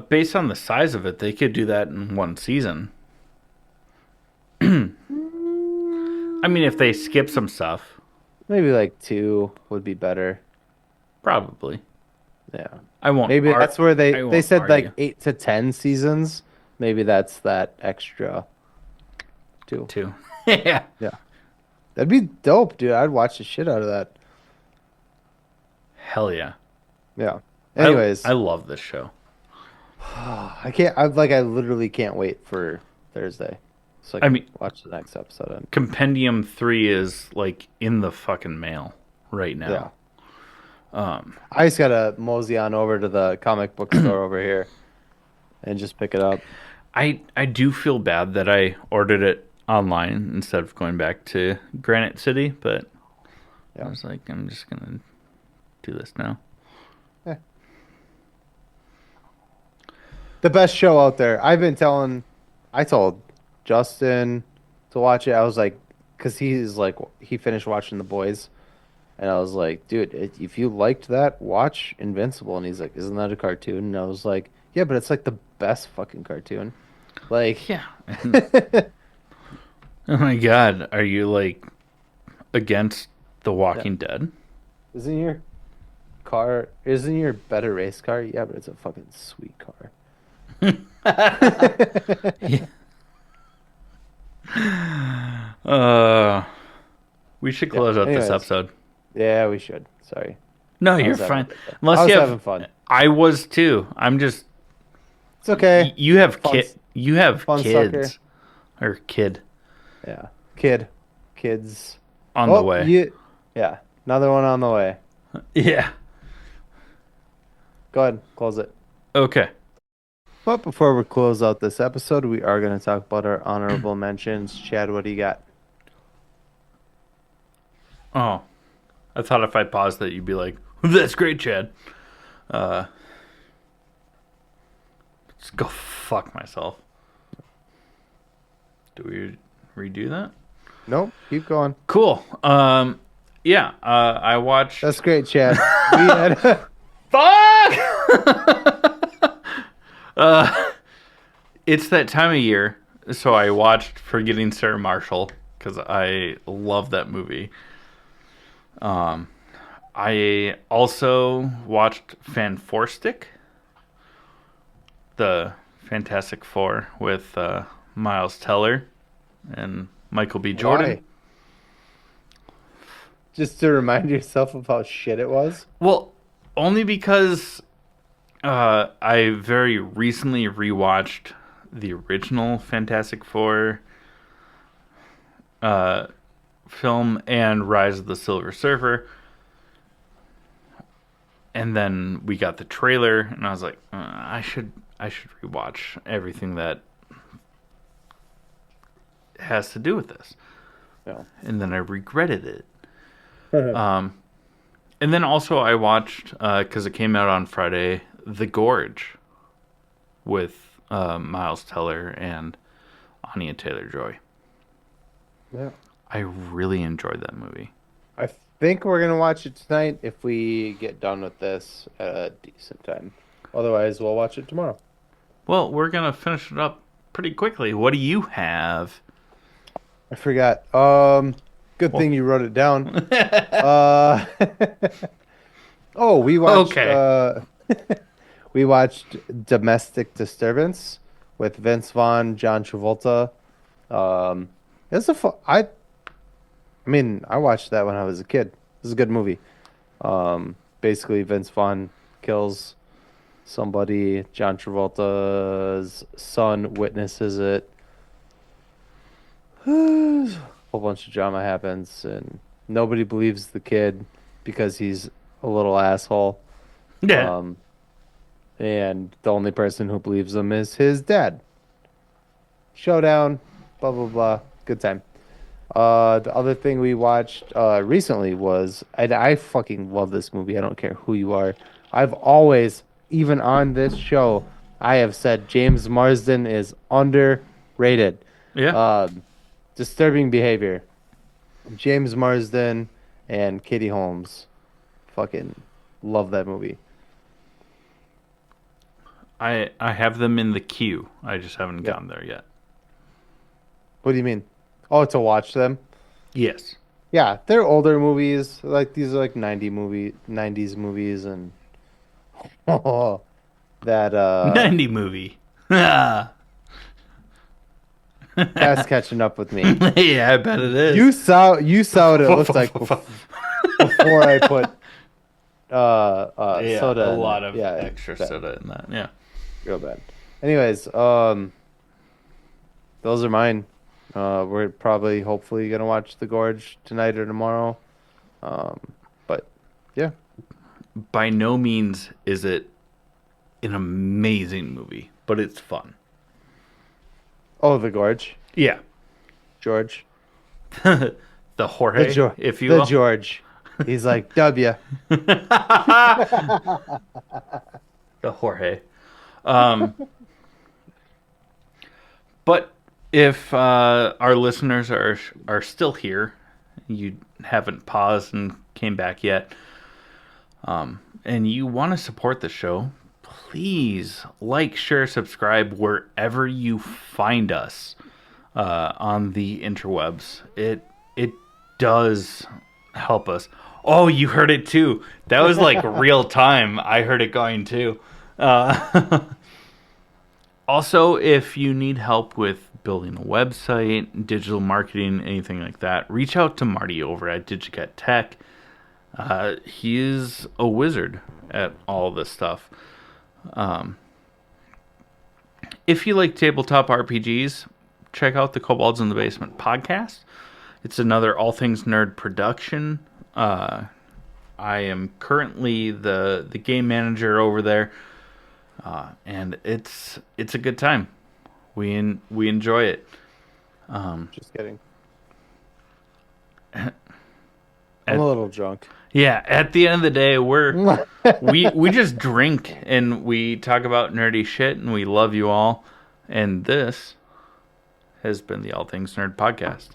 based on the size of it, they could do that in one season. I mean, if they skip some stuff, Maybe like two would be better. probably. Yeah. I won't. Maybe that's where I they won't said argue. like 8 to 10 seasons. Maybe that's that extra too. Too. Yeah. Yeah. That'd be dope, dude. I'd watch the shit out of that. Hell yeah. Yeah. I Anyways, love this show. I literally can't wait for Thursday. So I I can mean, watch the next episode. And Compendium 3 is like in the fucking mail right yeah. now. Um, I just gotta mosey on over to the comic book store over here and just pick it up. I do feel bad that I ordered it online instead of going back to Granite City, but I Yeah. was like, I'm just gonna do this now. Eh. The best show out there. I told Justin to watch it. I was like, because he finished watching The Boys. And I was like, dude, if you liked that, watch Invincible. And he's like, isn't that a cartoon? And I was like, yeah, but it's like the best fucking cartoon. Like, Yeah. Oh my god, are you like against The yeah. Walking Dead? Isn't your better race car? Yeah, but it's a fucking sweet car. Yeah. Uh, we should Yeah. close out this Anyways, episode. yeah, we should. Sorry. No, I you're was having a fine. good time. I Unless was you have, having fun. I was too. I'm just It's okay. you have Fun, you have fun sucker. kids or kid Yeah. Kids. on the Oh, way. yeah. Another one on the way. Yeah. Go ahead, close it. Okay. But before we close out this episode, we are going to talk about our honorable mentions. Chad, what do you got? Oh, I thought if I paused that, you'd be like, "That's great, Chad." Uh, let's go fuck myself. Do we redo that? Nope, keep going. Cool. Yeah. I watched. That's great, Chad. We had Fuck. It's that time of year, so I watched Forgetting Sarah Marshall because I love that movie. I also watched Fanforstic, the Fantastic Four with Miles Teller and Michael B. Jordan. why? Just to remind yourself of how shit it was. Well, only because I very recently rewatched the original Fantastic Four film and Rise of the Silver Surfer. And then we got the trailer, and I was like, I should rewatch everything that has to do with this. No. And then I regretted it. And then also I watched because it came out on Friday, The Gorge, with Miles Teller and Anya Taylor-Joy. Yeah. I really enjoyed that movie. I think we're gonna watch it tonight if we get done with this at a decent time. Otherwise, we'll watch it tomorrow. Well, we're gonna finish it up pretty quickly. What do you have? I forgot. Good Well, thing you wrote it down. Uh, oh, okay. we watched Domestic Disturbance with Vince Vaughn, John Travolta. It's a fun, I mean, I watched that when I was a kid. It was a good movie. Basically, Vince Vaughn kills somebody, John Travolta's son, witnesses it. A whole bunch of drama happens, and nobody believes the kid because he's a little asshole. Yeah. Um, and the only person who believes him is his dad. Showdown, blah blah blah. Good time. The other thing we watched recently was I fucking love this movie. I don't care who you are. I've always, even on this show, I have said James Marsden is underrated. Yeah. Um, Disturbing Behavior. James Marsden and Katie Holmes. Fucking love that movie. I have them in the queue. I just haven't Yeah. gone there yet. What do you mean? Oh, to watch them? Yes. Yeah, they're older movies. Like these are like 90s movies and that 90 movie. Yeah, that's catching up with me. I bet it is. You saw what it looks like before I put Yeah, soda a in lot it. of Yeah, extra bad. soda in that. Yeah. Real bad. Anyways, those are mine. We're probably hopefully gonna watch The Gorge tonight or tomorrow. Um, but yeah. By no means is it an amazing movie, but it's fun. Oh, The Gorge. Yeah. George. The The Jorge, George. if you The will. George. He's like W. The Jorge. Um, but if our listeners are still here, you haven't paused and came back yet, and you want to support the show, please like, share, subscribe wherever you find us on the interwebs. It does help us. Oh, you heard it too. That was like real time. I heard it going too. Also, if you need help with building a website, digital marketing, anything like that, reach out to Marty over at DigiCat Tech. He is a wizard at all this stuff. If you like tabletop RPGs, check out the Kobolds in the Basement podcast. It's another all things nerd production. I am currently the game manager over there, and it's a good time. We enjoy it. Just kidding. At, I'm a little drunk. yeah, at the end of the day, we just drink and we talk about nerdy shit, and we love you all. And this has been the All Things Nerd podcast.